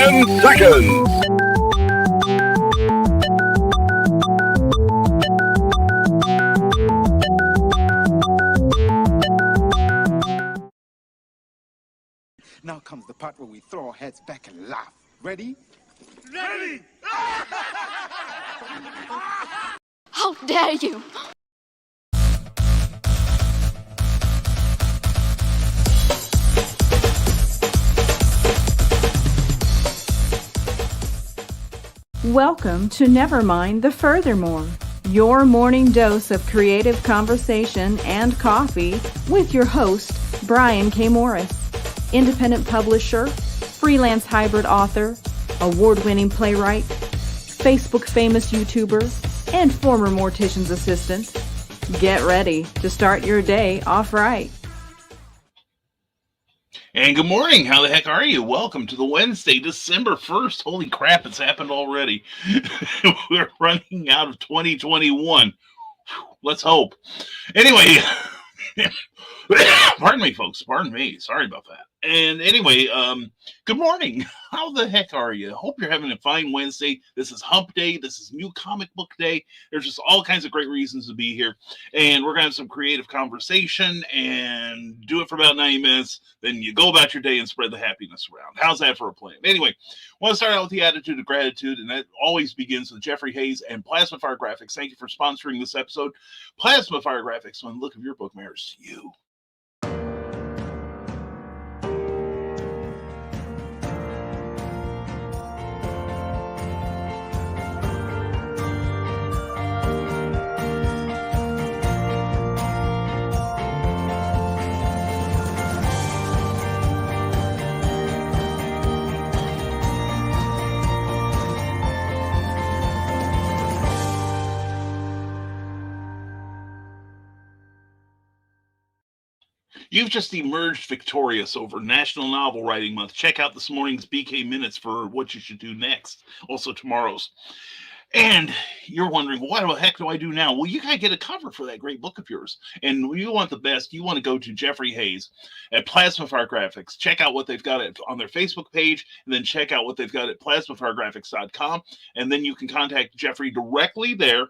10 seconds. Now comes the part where we throw our heads back and laugh. Ready? Ready! How dare you! Welcome to Nevermind the Furthermore, your morning dose of creative conversation and coffee with your host, Brian K. Morris, independent publisher, freelance hybrid author, award-winning playwright, Facebook famous YouTuber, and former mortician's assistant. Get ready to start your day off right. And good morning. How the heck are you? Welcome to the Wednesday, December 1st. Holy crap, it's happened already. We're running out of 2021. Let's hope. Anyway, pardon me, folks. Pardon me. Sorry about that. And anyway, good morning. How the heck are you? Hope you're having a fine Wednesday. This is Hump Day. This is New Comic Book Day. There's just all kinds of great reasons to be here. And we're going to have some creative conversation and do it for about 90 minutes. Then you go about your day and spread the happiness around. How's that for a plan? Anyway, I want to start out with the attitude of gratitude, and that always begins with Jeffrey Hayes and Plasma Fire Graphics. Thank you for sponsoring this episode. Plasma Fire Graphics, when the look of your book matters to you. You've just emerged victorious over National Novel Writing Month. Check out this morning's BK Minutes for what you should do next. Also tomorrow's. And you're wondering, what the heck do I do now? Well, you got to get a cover for that great book of yours. And when you want the best, you want to go to Jeffrey Hayes at Plasma Fire Graphics. Check out what they've got on their Facebook page, and then check out what they've got at plasmafiregraphics.com. And then you can contact Jeffrey directly there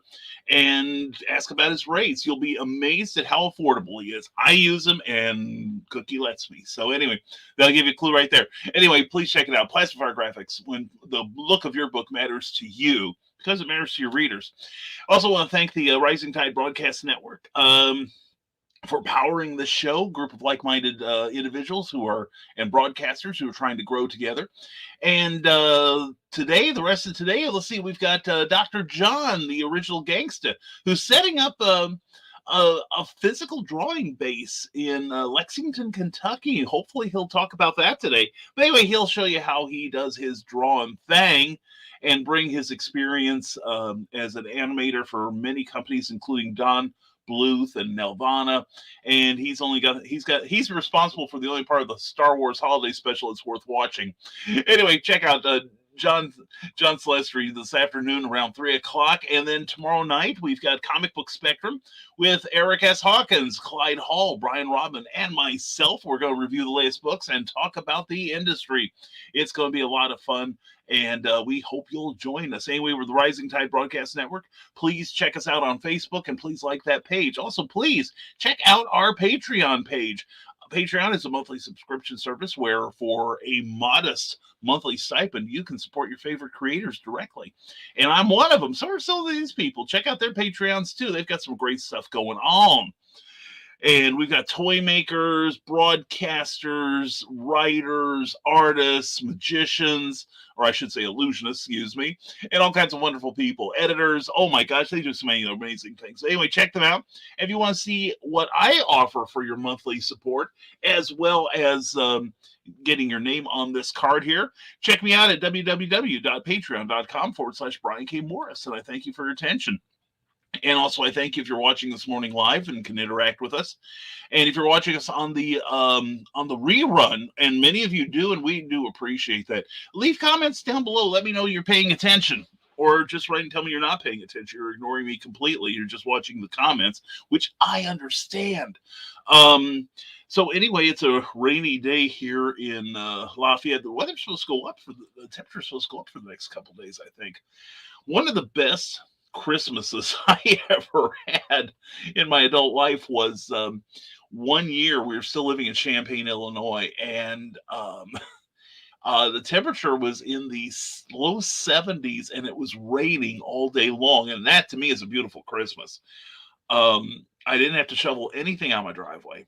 and ask about his rates. You'll be amazed at how affordable he is. I use him, and Cookie lets me. So anyway, that'll give you a clue right there. Anyway, please check it out. Plasma Fire Graphics, when the look of your book matters to you, because it matters to your readers. Also want to thank the Rising Tide Broadcast Network for powering this show, group of like-minded individuals and broadcasters who are trying to grow together. And today, the rest of today, let's see, we've got Dr. John, the original gangsta, who's setting up a physical drawing base in Lexington, Kentucky. Hopefully he'll talk about that today. But anyway, he'll show you how he does his drawing thing and bring his experience as an animator for many companies, including Don Bluth and Nelvana. And he's responsible for the only part of the Star Wars holiday special that's worth watching. Anyway, check out John Celestri this afternoon around 3 o'clock. And then tomorrow night, we've got Comic Book Spectrum with Eric S. Hawkins, Clyde Hall, Brian Rodman, and myself. We're going to review the latest books and talk about the industry. It's going to be a lot of fun, and we hope you'll join us. Anyway, we're the Rising Tide Broadcast Network. Please check us out on Facebook, and please like that page. Also, please check out our Patreon page. Patreon is a monthly subscription service where for a modest monthly stipend, you can support your favorite creators directly. And I'm one of them. So are some of these people. Check out their Patreons too. They've got some great stuff going on. And we've got toy makers, broadcasters, writers, artists, magicians, or I should say illusionists, excuse me, and all kinds of wonderful people. Editors, oh my gosh, they do so many amazing things. Anyway, check them out. If you want to see what I offer for your monthly support, as well as getting your name on this card here, check me out at www.patreon.com/Brian K. Morris. And I thank you for your attention. And also, I thank you if you're watching this morning live and can interact with us. And if you're watching us on the rerun, and many of you do, and we do appreciate that, leave comments down below. Let me know you're paying attention. Or just write and tell me you're not paying attention. You're ignoring me completely. You're just watching the comments, which I understand. So anyway, it's a rainy day here in Lafayette. The weather's supposed to go up the temperature's supposed to go up for the next couple of days, I think. One of the best Christmases I ever had in my adult life was one year we were still living in Champaign, Illinois, and the temperature was in the low 70s, and it was raining all day long. And that to me is a beautiful Christmas. I didn't have to shovel anything out my driveway.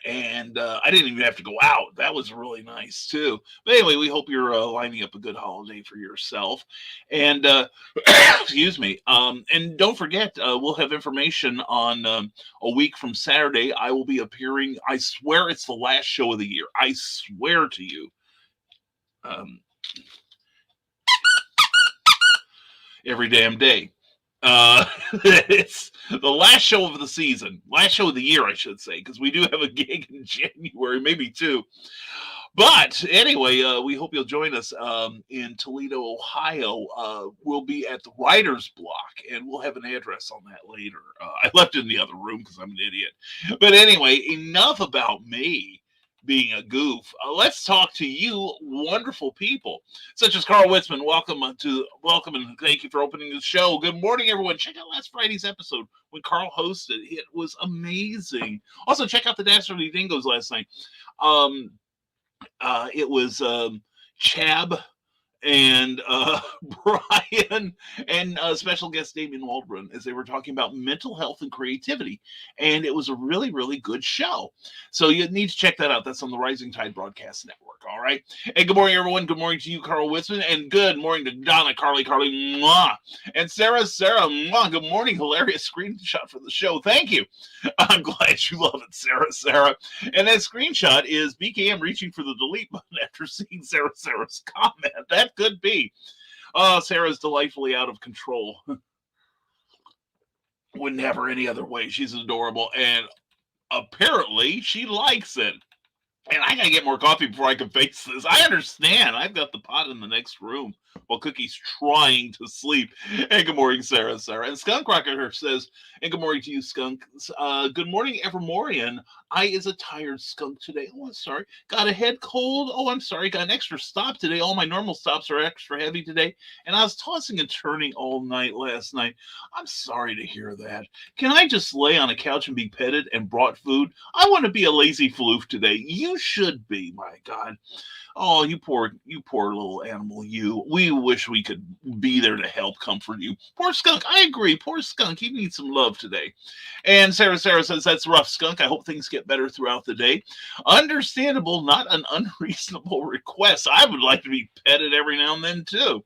And I didn't even have to go out. That was really nice too. But anyway, we hope you're lining up a good holiday for yourself. And excuse me. And don't forget, we'll have information on a week from Saturday. I will be appearing. I swear it's the last show of the year. I swear to you. Every damn day. It's the last show of the season, last show of the year, I should say, because we do have a gig in January, maybe two. But anyway, we hope you'll join us in Toledo, Ohio. We'll be at the Writer's Block, and we'll have an address on that later. I left it in the other room because I'm an idiot. But anyway, enough about me being a goof. Let's talk to you wonderful people, such as Carl Witzman. Welcome and thank you for opening the show. Good morning, everyone. Check out last Friday's episode when Carl hosted. It was amazing. Also, check out the Dastardly Dingoes last night. It was Chab and Brian and special guest Damien Waldron as they were talking about mental health and creativity. And it was a really, really good show. So you need to check that out. That's on the Rising Tide Broadcast Network. All right. And good morning, everyone. Good morning to you, Carl Witzman. And good morning to Donna, Carly, mwah. And Sarah, mwah. Good morning. Hilarious screenshot for the show. Thank you. I'm glad you love it, Sarah. And that screenshot is BKM reaching for the delete button after seeing Sarah's comment. That could be. Oh, Sarah's delightfully out of control. Wouldn't have her any other way. She's adorable. And apparently she likes it. And I gotta get more coffee before I can face this. I understand. I've got the pot in the next room while Cookie's trying to sleep. And good morning, Sarah. And Skunk Rocker says, and good morning to you, Skunk. Good morning, Evermorian. I is a tired skunk today. Oh, I'm sorry. Got a head cold. Oh, I'm sorry. Got an extra stop today. All my normal stops are extra heavy today. And I was tossing and turning all night last night. I'm sorry to hear that. Can I just lay on a couch and be petted and brought food? I want to be a lazy floof today. You should be, my God. Oh, you poor little animal, you. We wish we could be there to help comfort you. Poor skunk. I agree. Poor skunk. You need some love today. And Sarah says, that's rough, skunk. I hope things get better throughout the day. Understandable, not an unreasonable request. I would like to be petted every now and then, too.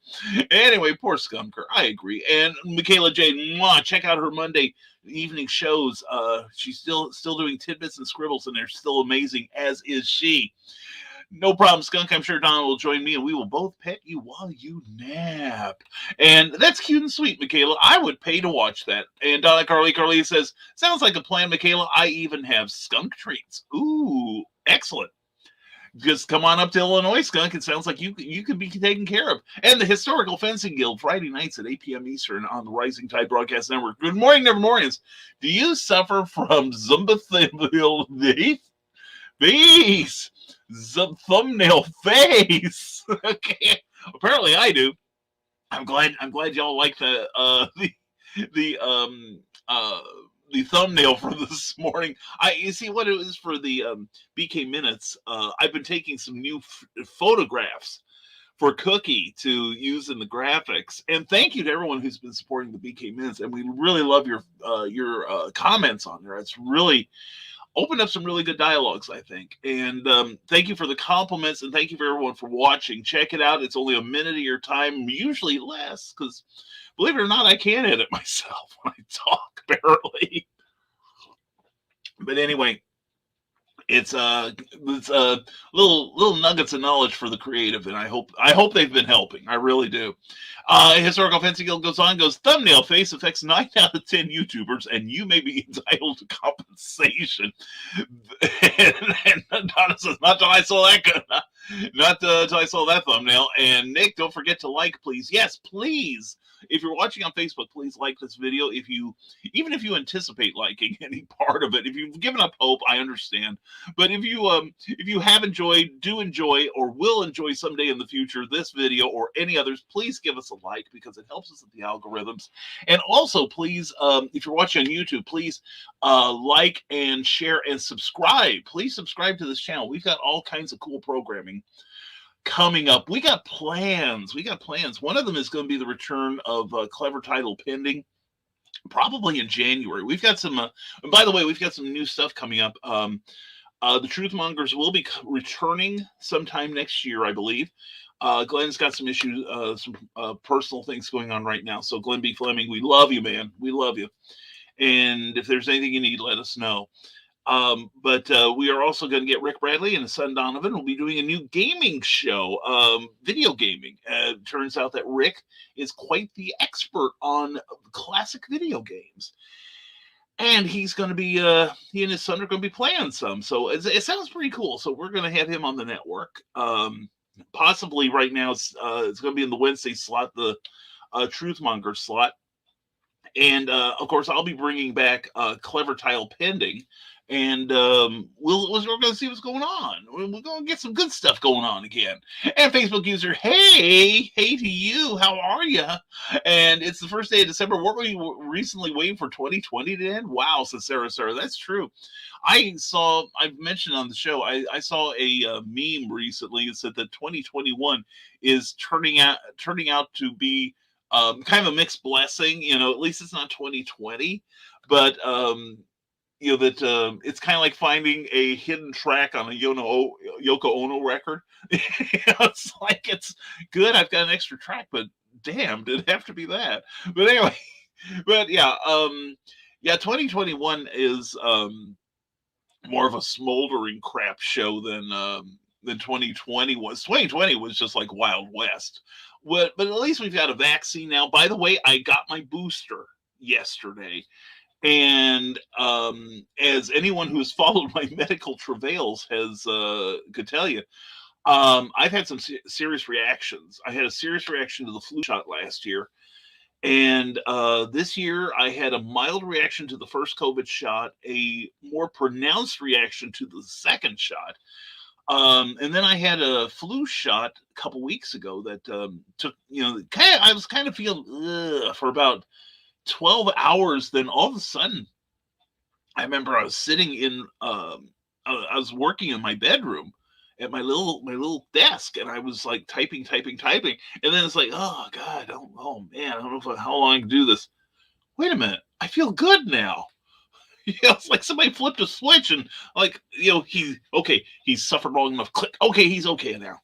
Anyway, poor skunker. I agree. And Michaela J., check out her Monday evening shows. She's still doing tidbits and scribbles, and they're still amazing, as is she. No problem, Skunk. I'm sure Donna will join me, and we will both pet you while you nap. And that's cute and sweet, Michaela. I would pay to watch that. And Donna Carly says, sounds like a plan, Michaela. I even have skunk treats. Ooh, excellent. Just come on up to Illinois, Skunk. It sounds like you could be taken care of. And the Historical Fencing Guild, Friday nights at 8 p.m. Eastern on the Rising Tide Broadcast Network. Good morning, Nevermorians. Do you suffer from thumbnail face? Thumbnail face. Okay. Apparently I do. I'm glad y'all like the thumbnail for this morning. You see what it was for the BK Minutes. I've been taking some new photographs for Cookie to use in the graphics. And thank you to everyone who's been supporting the BK Minutes. And we really love your comments on there. It's really opened up some really good dialogues, I think. And thank you for the compliments, and thank you for everyone for watching. Check it out. It's only a minute of your time, usually less, because believe it or not, I can edit myself when I talk, barely. But anyway, it's little nuggets of knowledge for the creative, and I hope they've been helping. I really do. Historical Fencing Guild goes, thumbnail face affects 9 out of 10 YouTubers, and you may be entitled to compensation. and Donna says, not till I saw that thumbnail. And Nick, don't forget to like, please. Yes, please. if you're watching on Facebook, please like this video. Even if you anticipate liking any part of it, if you've given up hope, I understand. But if you have enjoyed, do enjoy, or will enjoy someday in the future this video or any others, please give us a like because it helps us with the algorithms. And also, please, if you're watching on YouTube, please like and share and subscribe. Please subscribe to this channel. We've got all kinds of cool programming coming up. We got plans. One of them is going to be the return of Clever Title Pending, probably in January. We've got some, and by the way, we've got some new stuff coming up. The Truthmongers will be returning sometime next year, I believe. Glenn's got some issues, some personal things going on right now. So Glenn B. Fleming, we love you, man. We love you. And if there's anything you need, let us know. But we are also going to get Rick Bradley and his son Donovan will be doing a new gaming show, video gaming. Turns out that Rick is quite the expert on classic video games. And he's going to be, he and his son are going to be playing some. So it sounds pretty cool. So we're going to have him on the network. Possibly right now it's going to be in the Wednesday slot, the Truthmonger slot. And of course, I'll be bringing back Clever Title Pending. And we're going to see what's going on. We're going to get some good stuff going on again. And Facebook user, hey to you. How are you? And it's the first day of December. Weren't we recently waiting for 2020 to end? Wow, says Sarah. That's true. I've mentioned on the show, I saw a meme recently that said that 2021 is turning out to be kind of a mixed blessing. At least it's not 2020, but that it's kind of like finding a hidden track on a Yoko Ono record. It's like, it's good, I've got an extra track, but damn, did it have to be that? But anyway, 2021 is more of a smoldering crap show than 2020 was. 2020 was just like Wild West. But at least we've got a vaccine now. By the way, I got my booster yesterday. And as anyone who has followed my medical travails could tell you, I've had some serious reactions. I had a serious reaction to the flu shot last year. And this year I had a mild reaction to the first COVID shot, a more pronounced reaction to the second shot. And then I had a flu shot a couple weeks ago that took, I was kind of feeling for about 12 hours. Then all of a sudden, I remember I was sitting in, I was working in my bedroom at my little desk, and I was like typing. And then it's like, oh God, oh man, I don't know how long I can do this. Wait a minute, I feel good now. It's like somebody flipped a switch, and like, he suffered long enough. Click. Okay, he's okay now.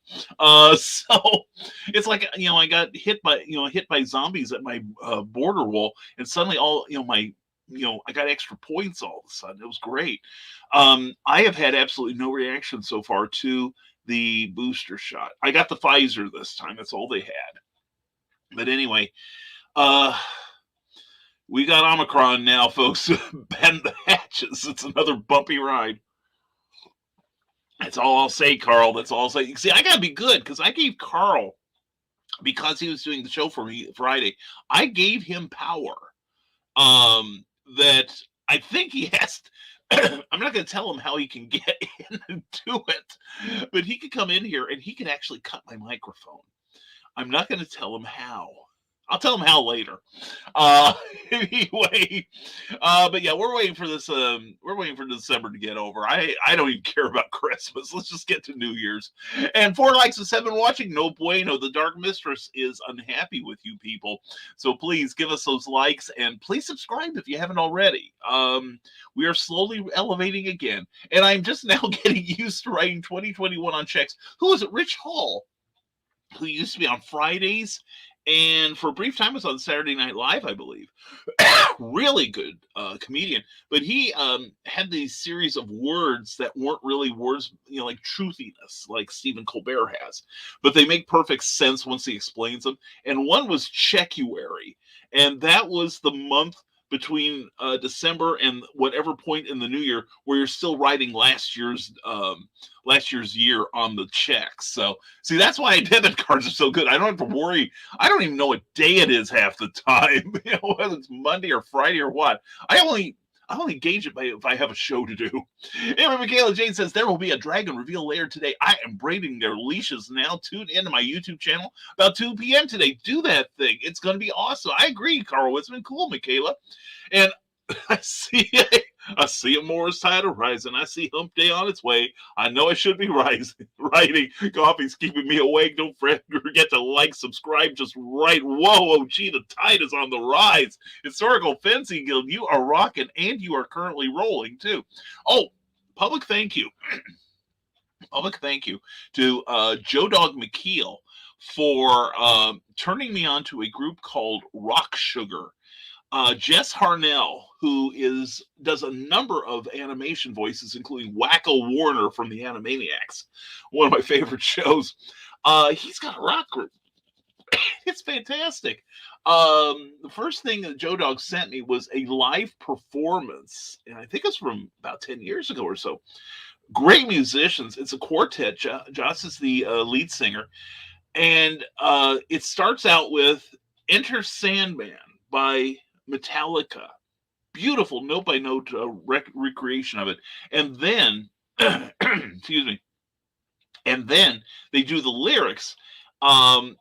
So it's like, I got hit by zombies at my border wall, and suddenly all I got extra points all of a sudden. It was great. I have had absolutely no reaction so far to the booster shot. I got the Pfizer this time. That's all they had. But anyway, we got Omicron now, folks. Bend the hatches. It's another bumpy ride. That's all I'll say, Carl. That's all I'll say. See, I got to be good because I gave Carl, because he was doing the show for me Friday, I gave him power that I think he has I'm not going to tell him how he can get in and do it, but he could come in here and he could actually cut my microphone. I'm not going to tell him how. I'll tell him how later. Anyway, but yeah, we're waiting for this. We're waiting for December to get over. I don't even care about Christmas. Let's just get to New Year's. And 4 likes and 7 watching. No bueno. The Dark Mistress is unhappy with you people. So please give us those likes and please subscribe if you haven't already. We are slowly elevating again, and I'm just now getting used to writing 2021 on checks. Who is it? Rich Hall, who used to be on Fridays. And for a brief time, was on Saturday Night Live, I believe. Really good comedian. But he had these series of words that weren't really words, like truthiness, like Stephen Colbert has. But they make perfect sense once he explains them. And one was Checkuary. And that was the month between December and whatever point in the new year where you're still writing last year's year on the checks. So see, that's why debit cards are so good. I don't have to worry. I don't even know what day it is half the time, whether it's Monday or Friday or what. I only gauge it by if I have a show to do. Anyway, Michaela Jane says there will be a dragon reveal later today. I am braiding their leashes now. Tune into my YouTube channel about 2 p.m. today. Do that thing. It's going to be awesome. I agree, Carl Witzman. Cool, Michaela. And I see a Morris tide rising. I see Hump Day on its way. I know I should be writing. Coffee's keeping me awake. Don't forget to like, subscribe, just write. Whoa, gee, the tide is on the rise. Historical Fencing Guild, you are rocking, and you are currently rolling, too. Oh, public thank you. Public thank you to Joe Dog McKeel for turning me on to a group called Rock Sugar. Jess Harnell, who does a number of animation voices, including Wacko Warner from the Animaniacs, one of my favorite shows. He's got a rock group. It's fantastic. The first thing that Joe Dog sent me was a live performance, and I think it's from about 10 years ago or so. Great musicians. It's a quartet. Joss is the lead singer, and it starts out with Enter Sandman by Metallica. Beautiful note by note recreation of it. And then, excuse me, and then they do the lyrics. And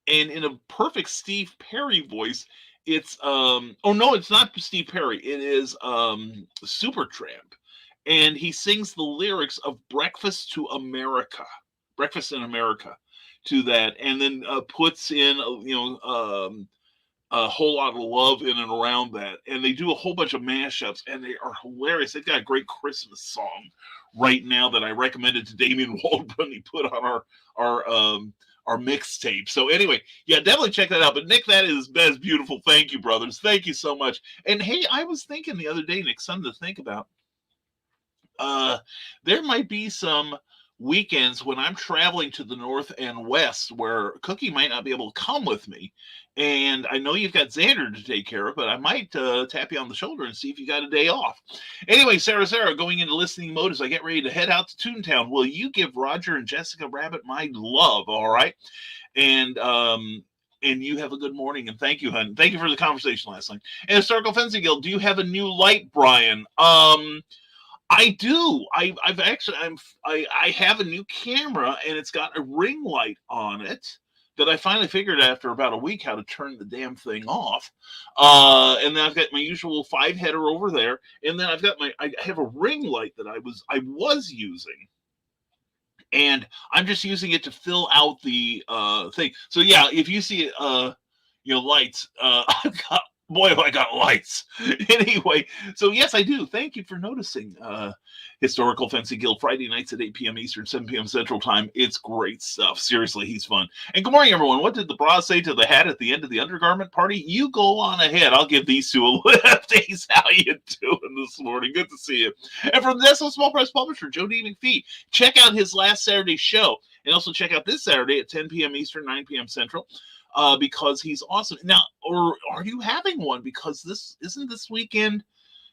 in a perfect Steve Perry voice, it's, oh no, it's not Steve Perry. It is Supertramp. And he sings the lyrics of Breakfast in America to that. And then puts in, a whole lot of love in and around that, and they do a whole bunch of mashups, and they are hilarious. They've got a great Christmas song right now that I recommended to Damien Waldron. He put on our mixtape. So anyway, yeah, definitely check that out. But Nick, that is beautiful. Thank you, brothers. Thank you so much. And hey, I was thinking the other day, Nick, something to think about. There might be some weekends when I'm traveling to the north and west where Cookie might not be able to come with me. And I know you've got Xander to take care of, but I might tap you on the shoulder and see if you got a day off. Anyway, Sarah, going into listening mode as I get ready to head out to Toontown. Will you give Roger and Jessica Rabbit my love, all right? And you have a good morning, and thank you, hon. Thank you for the conversation last night. And Historical Fencing Guild, do you have a new light, Brian? I do. I have a new camera, and it's got a ring light on it that I finally figured after about a week how to turn the damn thing off. And then I've got my usual 5-header over there, and then I have a ring light that I was using, and I'm just using it to fill out the thing. So yeah, if you see lights, boy, have I got lights. Anyway, so yes, I do. Thank you for noticing. Historical Fencing Guild, Friday nights at 8 p.m. Eastern, 7 p.m. Central Time. It's great stuff. Seriously, he's fun. And good morning, everyone. What did the bra say to the hat at the end of the undergarment party? You go on ahead. I'll give these two a lift. Ace, how you doing this morning? Good to see you. And from the National Small Press Publisher, Joe D. McPhee, check out his last Saturday show. And also check out this Saturday at 10 p.m. Eastern, 9 p.m. Central. Because he's awesome. Now, or are you having one? Because isn't this weekend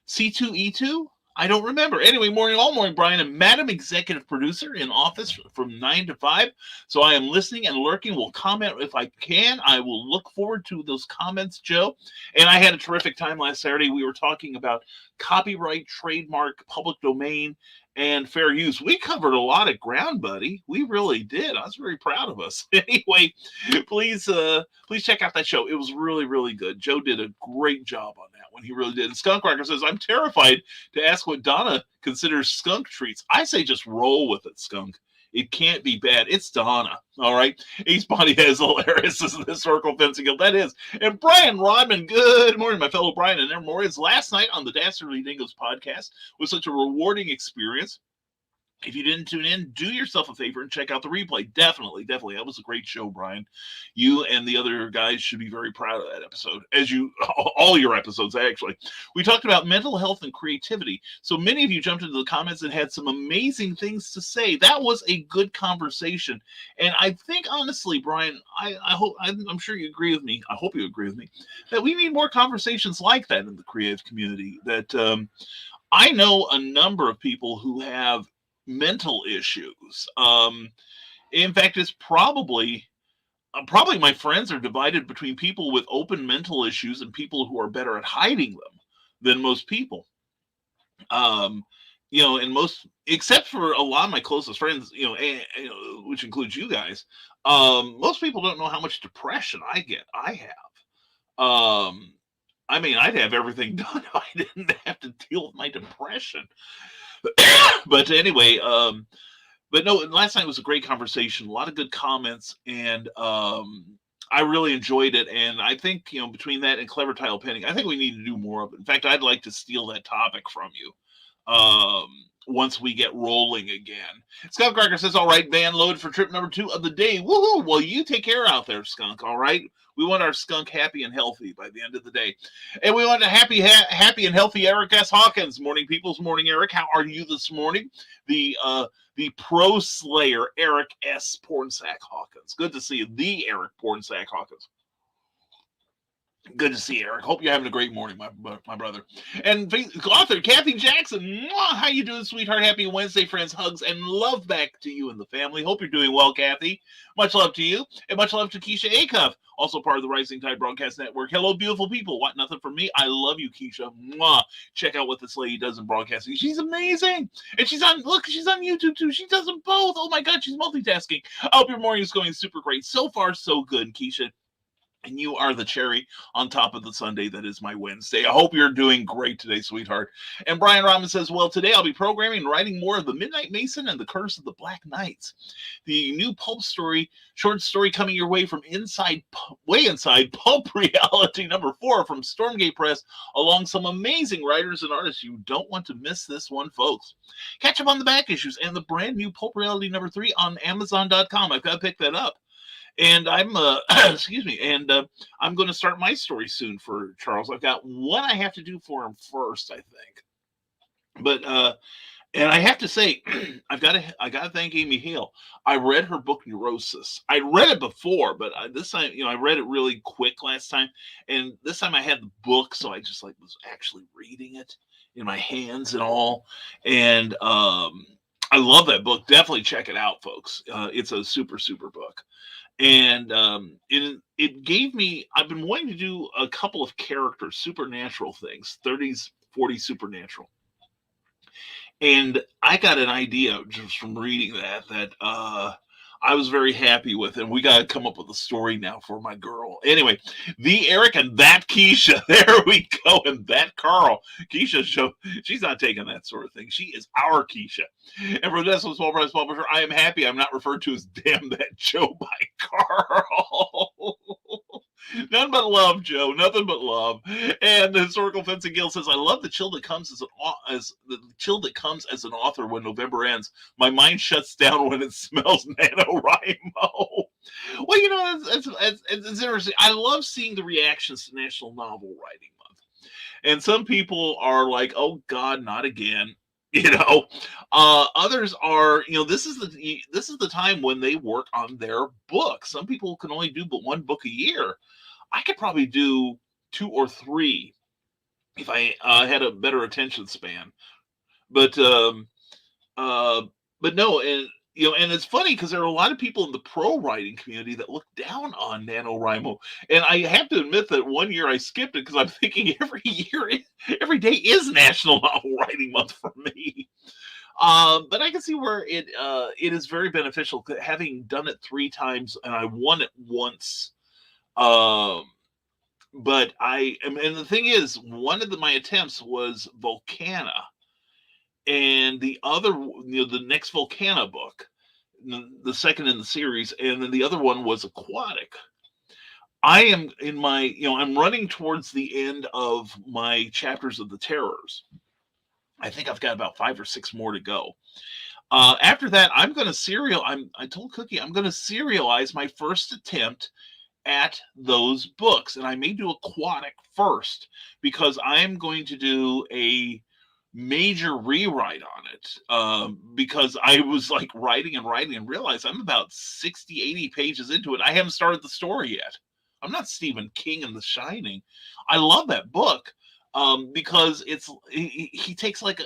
C2E2? I don't remember. Anyway, all morning, Brian, and Madam Executive Producer in office from 9 to 5. So I am listening and lurking. Will comment if I can. I will look forward to those comments, Joe. And I had a terrific time last Saturday. We were talking about copyright, trademark, public domain, and fair use. We covered a lot of ground, buddy. We really did. I was very proud of us. Anyway, please check out that show. It was really, really good. Joe did a great job on that one. He really did. And Skunk Rocker says, I'm terrified to ask what Donna considers skunk treats. I say just roll with it, Skunk. It can't be bad. It's Donna. All right. Ace Bonnie has hilarious. This is the Historical Fencing Guild. That is. And Brian Rodman, good morning, my fellow Brian and Morris. Last night on the Dastardly Dingoes podcast was such a rewarding experience. If you didn't tune in, do yourself a favor and check out the replay. Definitely. That was a great show, Brian. You and the other guys should be very proud of that episode, as you, all your episodes, actually. We talked about mental health and creativity. So many of you jumped into the comments and had some amazing things to say. That was a good conversation. And I think, honestly, Brian, I'm sure you agree with me. I hope you agree with me that we need more conversations like that in the creative community. That I know a number of people who have mental issues. In fact, it's probably my friends are divided between people with open mental issues and people who are better at hiding them than most people. And most, except for a lot of my closest friends, which includes you guys, most people don't know how much depression I have. I'd have everything done if I didn't have to deal with my depression. But anyway, but no, last night was a great conversation, a lot of good comments, and I really enjoyed it. And I think, between that and clever tile painting, I think we need to do more of it. In fact, I'd like to steal that topic from you once we get rolling again. Skunk Cracker says, all right, van loaded for trip number 2 of the day. Woohoo! Well, you take care out there, Skunk, all right? We want our skunk happy and healthy by the end of the day. And we want a happy and healthy Eric S. Hawkins. Morning, people's morning, Eric. How are you this morning? The pro slayer, Eric S. Pornsack Hawkins. Good to see you. The Eric Pornsack Hawkins. Good to see you, Eric. Hope you're having a great morning, my brother. And author Kathy Jackson, mwah, how you doing, sweetheart? Happy Wednesday, friends. Hugs and love back to you and the family. Hope you're doing well, Kathy. Much love to you, and much love to Keisha Acuff, also part of the Rising Tide Broadcast Network. Hello, beautiful people. Want nothing from me? I love you, Keisha. Mwah. Check out what this lady does in broadcasting. She's amazing. And she's on YouTube too. She does them both. Oh my God, she's multitasking. I hope your morning is going super great. So far, so good, Keisha. And you are the cherry on top of the sundae that is my Wednesday. I hope you're doing great today, sweetheart. And Brian Robin says, well, today I'll be programming and writing more of The Midnight Mason and The Curse of the Black Knights. The new pulp story, short story coming your way from way inside Pulp Reality number 4 from Stormgate Press, along some amazing writers and artists. You don't want to miss this one, folks. Catch up on the back issues and the brand new Pulp Reality number 3 on Amazon.com. I've got to pick that up. And I'm, I'm going to start my story soon for Charles. I've got one I have to do for him first, I think. But, and I have to say, I got to thank Amy Hale. I read her book Neurosis. I read it before, but this time, I read it really quick last time. And this time I had the book, so I just was actually reading it in my hands and all. And I love that book. Definitely check it out, folks. It's a super, super book. And it gave me, I've been wanting to do a couple of characters, supernatural things, 30s, 40s supernatural. And I got an idea just from reading that I was very happy with. And we got to come up with a story now for my girl. Anyway, the Eric and that Keisha. There we go. And that Carl. Keisha, she's not taking that sort of thing. She is our Keisha. And for this Small Price Publisher, I am happy I'm not referred to as Damn That Joe by Carl. None but love, Joe. Nothing but love. And the Historical Fencing Guild says, I love the chill that comes as an author when November ends. My mind shuts down when it smells NaNoWriMo. Well, it's interesting. I love seeing the reactions to National Novel Writing Month. And some people are like, oh God, not again. Others are, this is the time when they work on their book. Some people can only do but one book a year. I could probably do 2 or 3 if I had a better attention span. But no, and it's funny because there are a lot of people in the pro writing community that look down on NaNoWriMo. And I have to admit that one year I skipped it because I'm thinking every day is National Novel Writing Month for me. But I can see where it is very beneficial, having done it 3 times, and I won it once. But and the thing is, one of my attempts was Volcana, and the other, the next Volcana book, the second in the series, and then the other one was Aquatic. I am in my, I'm running towards the end of my chapters of the Terrors. I think I've got about 5 or 6 more to go. After that, I'm going to I told Cookie I'm going to serialize my first attempt at those books, and I may do Aquatic first because I'm going to do a major rewrite on it, because I was like writing and realized I'm about 60-80 pages into it. I haven't started the story yet. I'm not Stephen King in The Shining. I love that book, because he takes like a,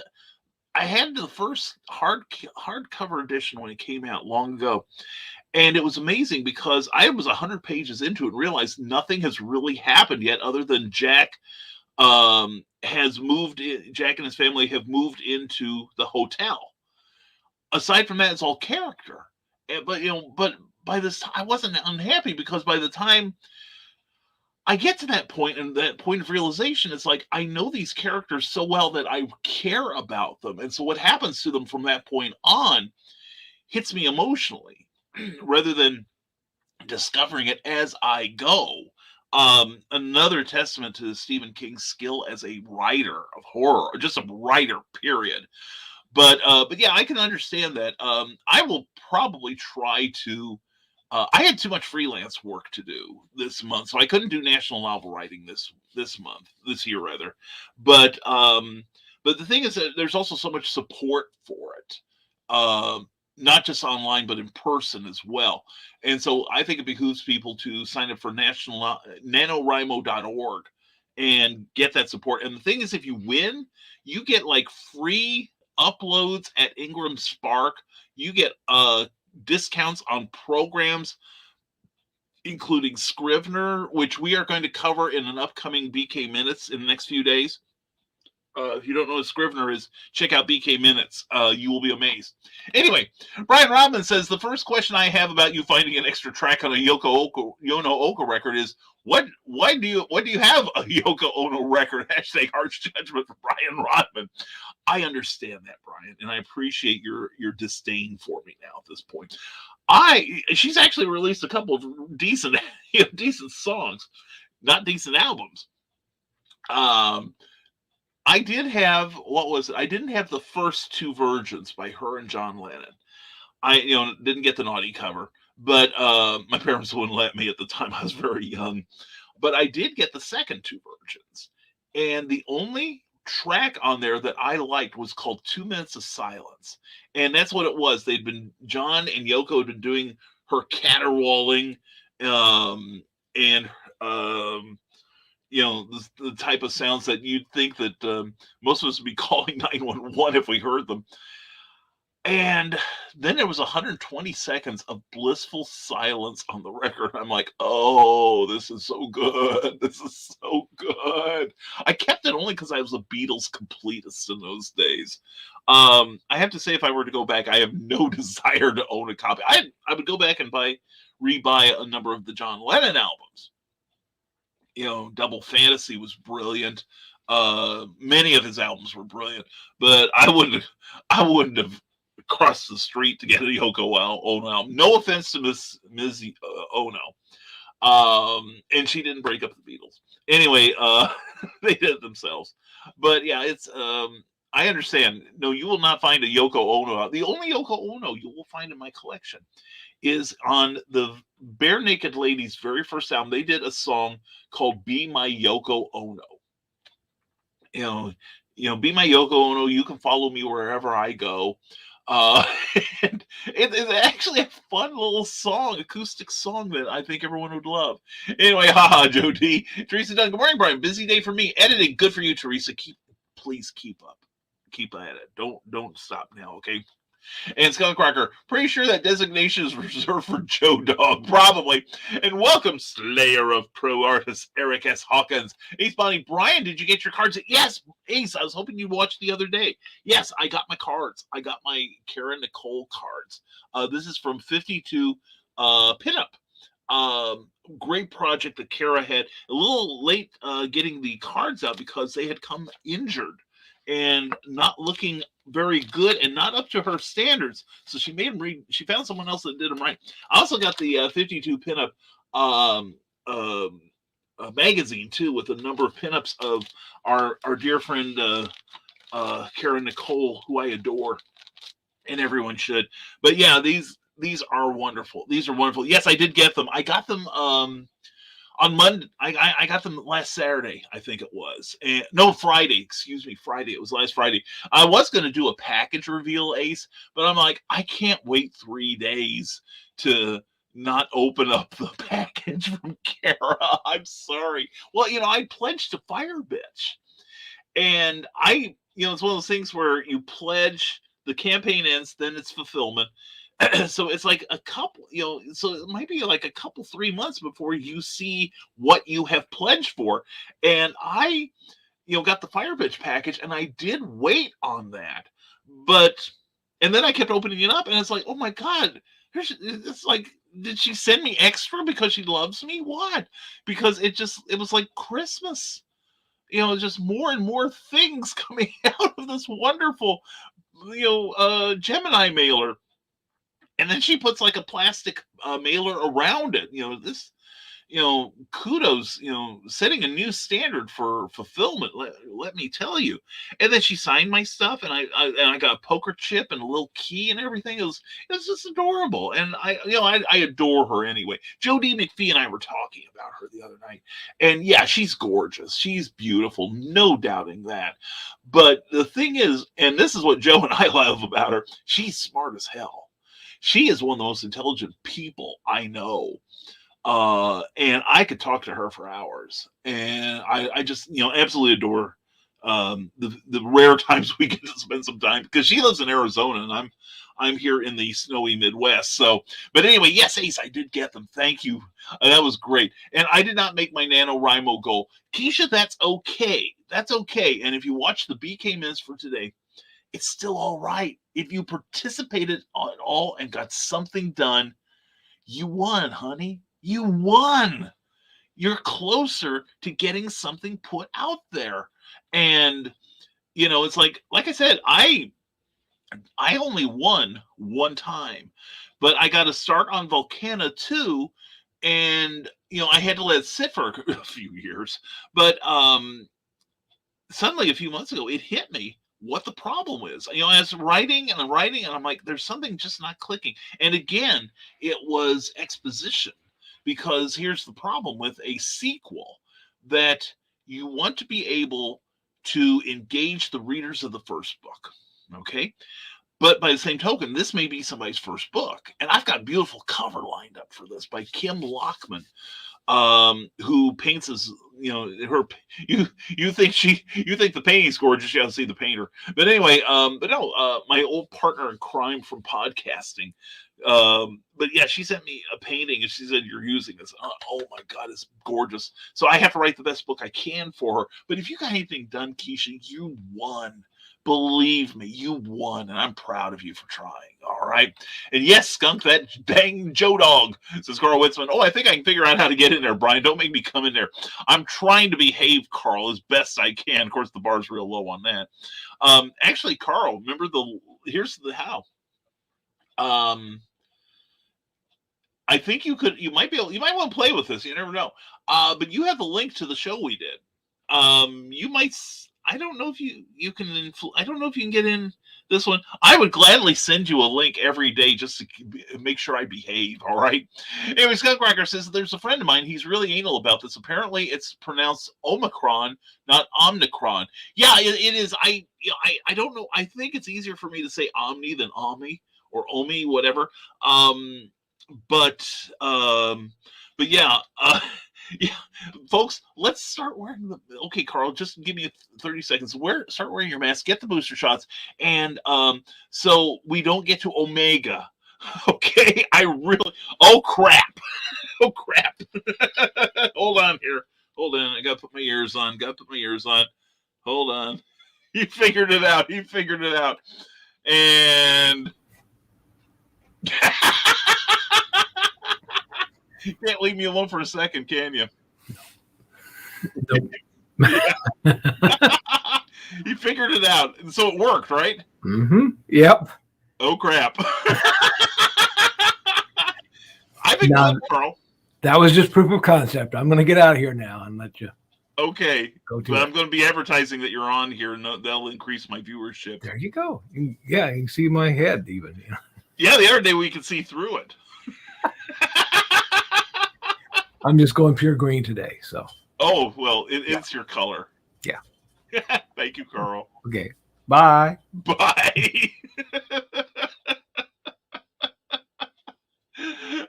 I had the first hardcover edition when it came out long ago, and it was amazing because I was 100 pages into it and realized nothing has really happened yet other than Jack has moved in. Jack and his family have moved into the hotel. Aside from that, it's all character. But by this time, I wasn't unhappy because by the time I get to that point and that point of realization, it's like I know these characters so well that I care about them, and so what happens to them from that point on hits me emotionally rather than discovering it as I go. Another testament to Stephen King's skill as a writer of horror, or just a writer, period. But yeah, I can understand that. I will probably try to. I had too much freelance work to do this month, so I couldn't do national novel writing this year rather. But the thing is that there's also so much support for it. Not just online, but in person as well. And so I think it behooves people to sign up for NaNoWriMo.org and get that support. And the thing is, if you win, you get like free uploads at Ingram Spark. You get discounts on programs, including Scrivener, which we are going to cover in an upcoming BK Minutes in the next few days. If you don't know what Scrivener is, check out BK Minutes. You will be amazed. Anyway, Brian Rodman says, the first question I have about you finding an extra track on a Yoko Ono record is, why do you have a Yoko Ono record? # harsh judgment for Brian Rodman. I understand that, Brian, and I appreciate your disdain for me now at this point. She's actually released a couple of decent songs, not decent albums. I did have I didn't have the first two versions by her and John Lennon. I didn't get the naughty cover, but my parents wouldn't let me at the time. I was very young. But I did get the second two versions. And the only track on there that I liked was called 2 Minutes of Silence. And that's what it was. John and Yoko had been doing her caterwauling, and the type of sounds that you'd think that most of us would be calling 911 if we heard them. And then there was 120 seconds of blissful silence on the record. I'm like, oh, this is so good. This is so good. I kept it only because I was a Beatles completist in those days. I have to say, if I were to go back, I have no desire to own a copy. I would go back and rebuy a number of the John Lennon albums. Double Fantasy was brilliant. Many of his albums were brilliant, but I wouldn't have crossed the street to get a Yoko Ono album. No offense to Ms. Ono. And she didn't break up the Beatles. Anyway, they did it themselves. But yeah, it's I understand. No, you will not find a Yoko Ono. The only Yoko Ono you will find in my collection is on the Bare Naked Ladies' very first album. They did a song called "Be My Yoko Ono." Be my Yoko Ono. You can follow me wherever I go. And it's actually a fun little song, acoustic song that I think everyone would love. Anyway, haha, Joe D. Teresa Dunn, good morning, Brian. Busy day for me. Editing, good for you, Teresa. Please keep up. Keep at it. Don't stop now, okay? And Skullcracker, pretty sure that designation is reserved for Joe Dog, probably. And welcome, Slayer of Pro Artists, Eric S. Hawkins. Ace Bonnie, Brian, did you get your cards? Yes, Ace, I was hoping you'd watch the other day. Yes, I got my cards. I got my Karen Nicole cards. This is from 52 Pinup. Great project that Kara had. A little late getting the cards out because they had come injured and not looking very good and not up to her standards. So she made them read. She found someone else that did them right. I also got the 52 Pinup magazine too, with a number of pinups of our dear friend Karen Nicole, who I adore. and everyone should. But yeah, these are wonderful. These are wonderful. Yes, I did get them. I got them on Monday. I got them last Saturday, I think it was. And no, Friday. Excuse me, Friday. It was last Friday. I was going to do a package reveal, Ace, but I'm like, I can't wait 3 days to not open up the package from Kara. I'm sorry. Well, I pledged to Fire Bitch, and it's one of those things where you pledge, the campaign ends, then it's fulfillment. So it's like a couple, so it might be like a couple, 3 months before you see what you have pledged for. And I, got the Fire Bitch package, and I did wait on that. And then I kept opening it up, and it's like, oh my God, it's like, did she send me extra because she loves me? What? Because it was like Christmas. Just more and more things coming out of this wonderful, Gemini mailer. And then she puts like a plastic mailer around it. Kudos, setting a new standard for fulfillment. Let me tell you. And then she signed my stuff, and I got a poker chip and a little key and everything. It was just adorable, and I adore her anyway. Jodie McPhee and I were talking about her the other night, and yeah, she's gorgeous, she's beautiful, no doubting that. But the thing is, and this is what Joe and I love about her, she's smart as hell. She is one of the most intelligent people I know. And I could talk to her for hours, and I just, absolutely adore the rare times we get to spend some time, because she lives in Arizona and I'm here in the snowy Midwest. So, but anyway, yes, Ace, I did get them. Thank you. That was great. And I did not make my NaNoWriMo goal. Keisha, that's okay. That's okay. And if you watch the BK Minutes for today, it's still all right. If you participated at all and got something done, you won, honey. You won. You're closer to getting something put out there. And, it's like I said, I only won one time, but I got to start on Volcana 2, and, I had to let it sit for a few years. But suddenly a few months ago, it hit me what the problem is. As writing, and I'm like, there's something just not clicking. And again, it was exposition. Because here's the problem with a sequel, that you want to be able to engage the readers of the first book, okay? But by the same token, this may be somebody's first book. And I've got a beautiful cover lined up for this by Kim Lockman, who paints as, her, you think the painting's gorgeous, you have to see the painter. But anyway, my old partner in crime from podcasting, but yeah, she sent me a painting, and she said, you're using this. Oh my God, it's gorgeous. So I have to write the best book I can for her. But if you got anything done, Keisha, you won. Believe me, you won, and I'm proud of you for trying. All right. And yes, skunk that dang Joe dog, says Carl Witzman. Oh, I think I can figure out how to get in there, Brian. Don't make me come in there. I'm trying to behave, Carl, as best I can. Of course, the bar's real low on that. Actually, Carl, remember here's the how. I think you might want to play with this. You never know. But you have the link to the show we did. You might. I don't know if you can. I don't know if you can get in this one. I would gladly send you a link every day just to make sure I behave. All right. Anyway, Skunkcracker says there's a friend of mine. He's really anal about this. Apparently, it's pronounced Omicron, not Omnicron. Yeah, it is. I don't know. I think it's easier for me to say Omni than Omni or Omi, whatever. But yeah. Yeah, folks, let's start wearing the. Okay, Carl, just give me 30 seconds. Start wearing your mask, get the booster shots, and so we don't get to Omega. Okay, oh crap, oh crap. Hold on here. Hold on, I gotta put my ears on. Hold on. He figured it out. And you can't leave me alone for a second, can you? Nope. You figured it out. So it worked, right? Mm-hmm. Yep. Oh, crap. I've been good, Carl. That was just proof of concept. I'm going to get out of here now and let you. Okay, Go but to I'm it. going to be advertising that you're on here, and that'll increase my viewership. There you go. Yeah, you can see my head even. You know. Yeah, the other day we could see through it. I'm just going pure green today. So, Oh, well, Yeah. it's your color. Yeah. Thank you, Carl. Okay. Bye. Bye.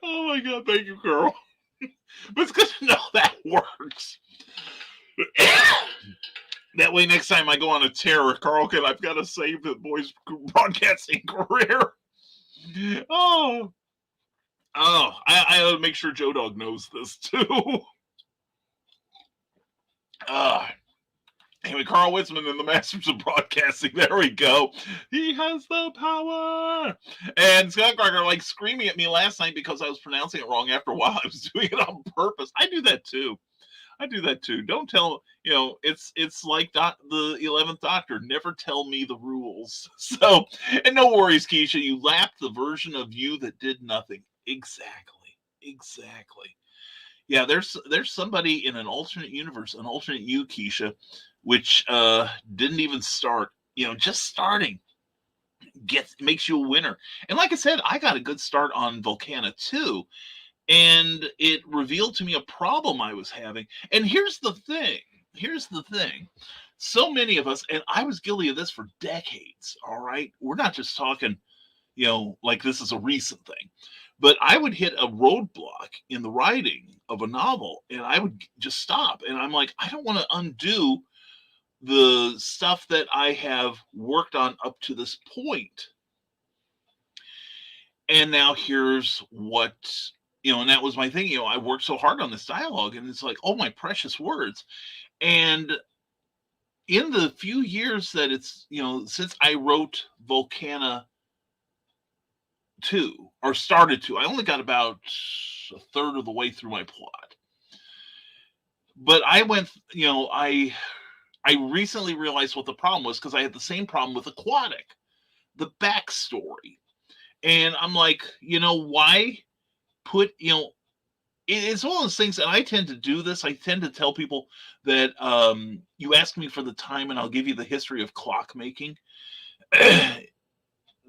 Oh my God, thank you, Carl. But it's good to know that works. That way, next time I go on a tear, Carl, I've got to save the boy's broadcasting career. Oh, I ought to make sure Joe Dog knows this too. Anyway, Carl Witzman and the Masters of Broadcasting. There we go. He has the power. And Scott Gregor like screaming at me last night because I was pronouncing it wrong. After a while, I was doing it on purpose. I do that too. Don't tell, it's like the 11th Doctor. Never tell me the rules. So, and no worries, Keisha. You lapped the version of you that did nothing. Exactly. Yeah, there's somebody in an alternate universe, an alternate you, Keisha, which didn't even start. Just starting makes you a winner. And like I said, I got a good start on Volcana too, and it revealed to me a problem I was having. And here's the thing. So many of us, and I was guilty of this for decades. All right, we're not just talking, like this is a recent thing. But I would hit a roadblock in the writing of a novel and I would just stop. And I'm like, I don't want to undo the stuff that I have worked on up to this point. And now here's what, and that was my thing. I worked so hard on this dialogue and it's like, oh, my precious words. And in the few years that it's, since I wrote Volcana 2 or started to, I only got about a third of the way through my plot. But I went, I recently realized what the problem was because I had the same problem with Aquatic, the backstory. And I'm like, why put, it's one of those things, and I tend to do this. I tend to tell people that you ask me for the time and I'll give you the history of clockmaking.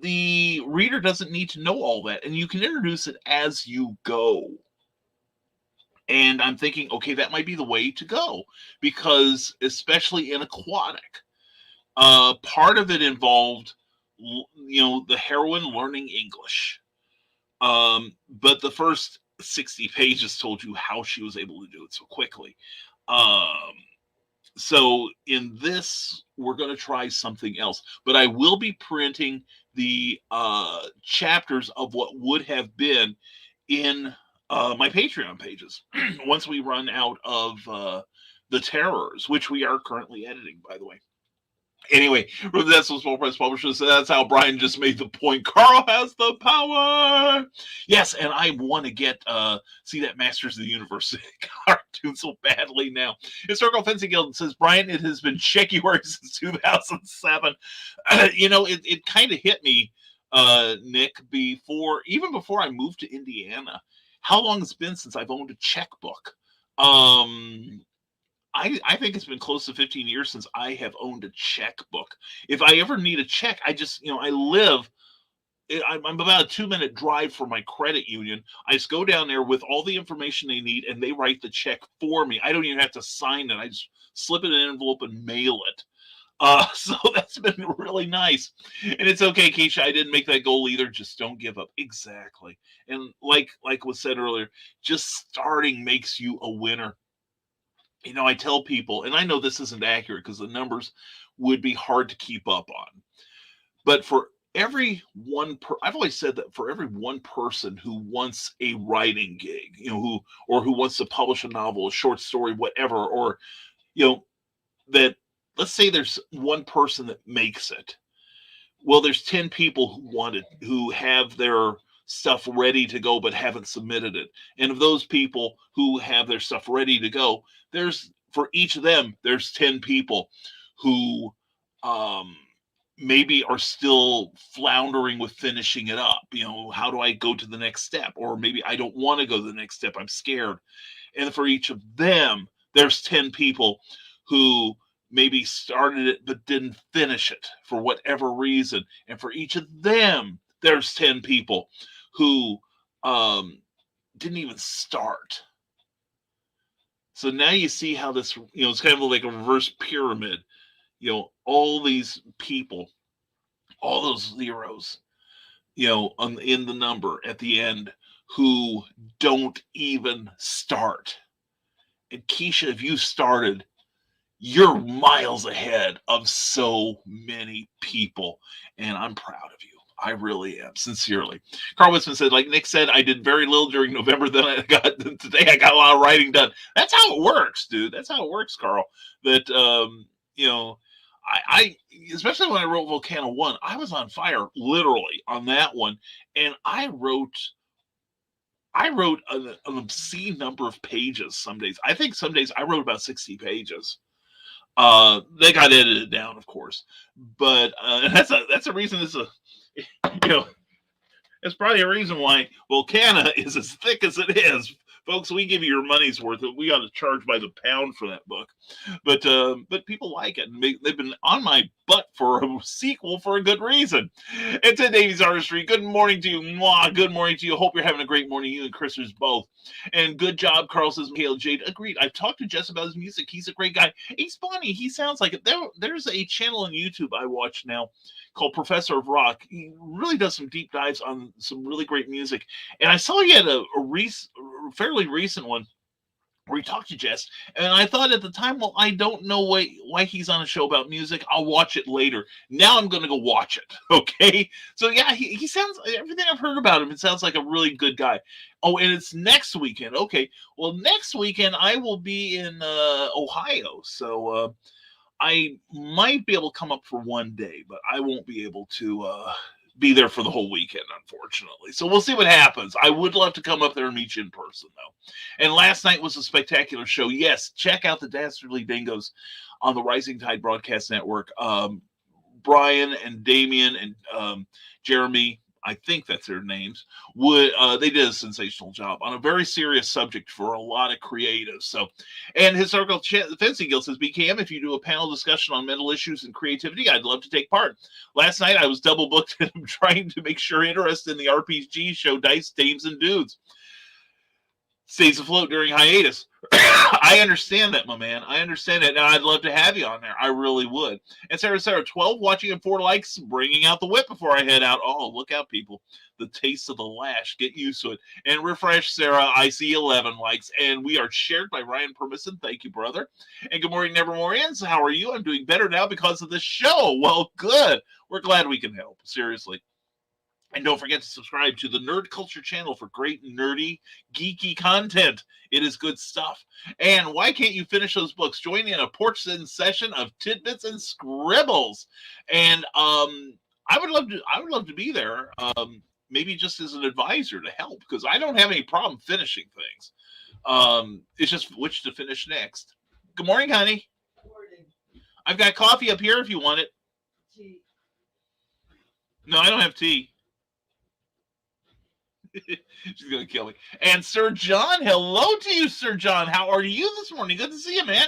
The reader doesn't need to know all that, and you can introduce it as you go. And I'm thinking, okay, that might be the way to go, because especially in Aquatic, part of it involved, the heroine learning English. But the first 60 pages told you how she was able to do it so quickly. So in this, we're going to try something else, but I will be printing the chapters of what would have been in my Patreon pages once we run out of the terrors, which we are currently editing, by the way. Anyway, that's what Small Press Publishers. So that's how Brian just made the point. Carl has the power. Yes, and I want to get see that Masters of the Universe cartoon so badly now. Historical Fencing Guild says, Brian, it has been January since 2007. It kind of hit me, Nick, even before I moved to Indiana. How long it's been since I've owned a checkbook? I think it's been close to 15 years since I have owned a checkbook. If I ever need a check, I just, I'm about a 2-minute drive from my credit union. I just go down there with all the information they need and they write the check for me. I don't even have to sign it. I just slip it in an envelope and mail it. So that's been really nice. And it's okay, Keisha, I didn't make that goal either. Just don't give up. Exactly. And like was said earlier, just starting makes you a winner. I tell people, and I know this isn't accurate because the numbers would be hard to keep up on, but for every I've always said that for every one person who wants a writing gig, who wants to publish a novel, a short story, whatever, or, that, let's say there's one person that makes it. Well, there's 10 people who have their stuff ready to go but haven't submitted it. And of those people who have their stuff ready to go, for each of them, there's 10 people who maybe are still floundering with finishing it up. How do I go to the next step? Or maybe I don't want to go to the next step. I'm scared. And for each of them, there's 10 people who maybe started it but didn't finish it for whatever reason. And for each of them, there's 10 people who didn't even start. So now you see how this, it's kind of like a reverse pyramid. All these people, all those zeros, in the number at the end, who don't even start. And Keisha, if you started, you're miles ahead of so many people. And I'm proud of you. I really am, sincerely. Carl Witzman said, like Nick said, I did very little during November. Then today I got a lot of writing done. That's how it works, dude. That's how it works, Carl. That, I especially when I wrote Volcano 1, I was on fire, literally, on that one. And I wrote an obscene number of pages some days. I think some days I wrote about 60 pages. They got edited down, of course. But that's a reason it's probably a reason why Volcana is as thick as it is. Folks, we give you your money's worth. We got to charge by the pound for that book. But people like it. And they've been on my butt for a sequel for a good reason. It's Ed Davies Artistry. Good morning to you. Mwah. Good morning to you. Hope you're having a great morning. You and Christmas both. And good job, Carl, says Michaela Jade. Agreed. I've talked to Jess about his music. He's a great guy. He's funny. He sounds like it. There's a channel on YouTube I watch now called Professor of Rock. He really does some deep dives on some really great music. And I saw he had a fairly recent one where he talked to Jess. And I thought at the time, well, I don't know why he's on a show about music. I'll watch it later. Now I'm going to go watch it. Okay. So yeah, he sounds, everything I've heard about him, it sounds like a really good guy. Oh, and it's next weekend. Okay. Well, next weekend I will be in Ohio. So I might be able to come up for one day, but I won't be able to be there for the whole weekend, unfortunately. So we'll see what happens. I would love to come up there and meet you in person, though. And last night was a spectacular show. Yes, check out the Dastardly Dingoes on the Rising Tide Broadcast Network. Brian and Damien and Jeremy, I think that's their names, they did a sensational job on a very serious subject for a lot of creatives. So, and Historical Fencing Guild says, BKM, if you do a panel discussion on mental issues and creativity, I'd love to take part. Last night I was double booked and I'm trying to make sure interest in the RPG show Dice, Dames, and Dudes stays afloat during hiatus. I understand that, my man. I understand that. Now, I'd love to have you on there. I really would. And Sarah, 12 watching and 4 likes, bringing out the whip before I head out. Oh, look out, people. The taste of the lash. Get used to it. And refresh, Sarah. I see 11 likes. And we are shared by Ryan Permison. Thank you, brother. And good morning, Nevermoreans. How are you? I'm doing better now because of this show. Well, good. We're glad we can help. Seriously. And don't forget to subscribe to the Nerd Culture channel for great nerdy, geeky content. It is good stuff. And why can't you finish those books? Join in a porch session of tidbits and scribbles. And I would love to be there. Maybe just as an advisor to help, because I don't have any problem finishing things. It's just which to finish next. Good morning, honey. Good morning. I've got coffee up here if you want it. Tea. No, I don't have tea. She's going to kill me. And Sir John, hello to you, Sir John. How are you this morning? Good to see you, man.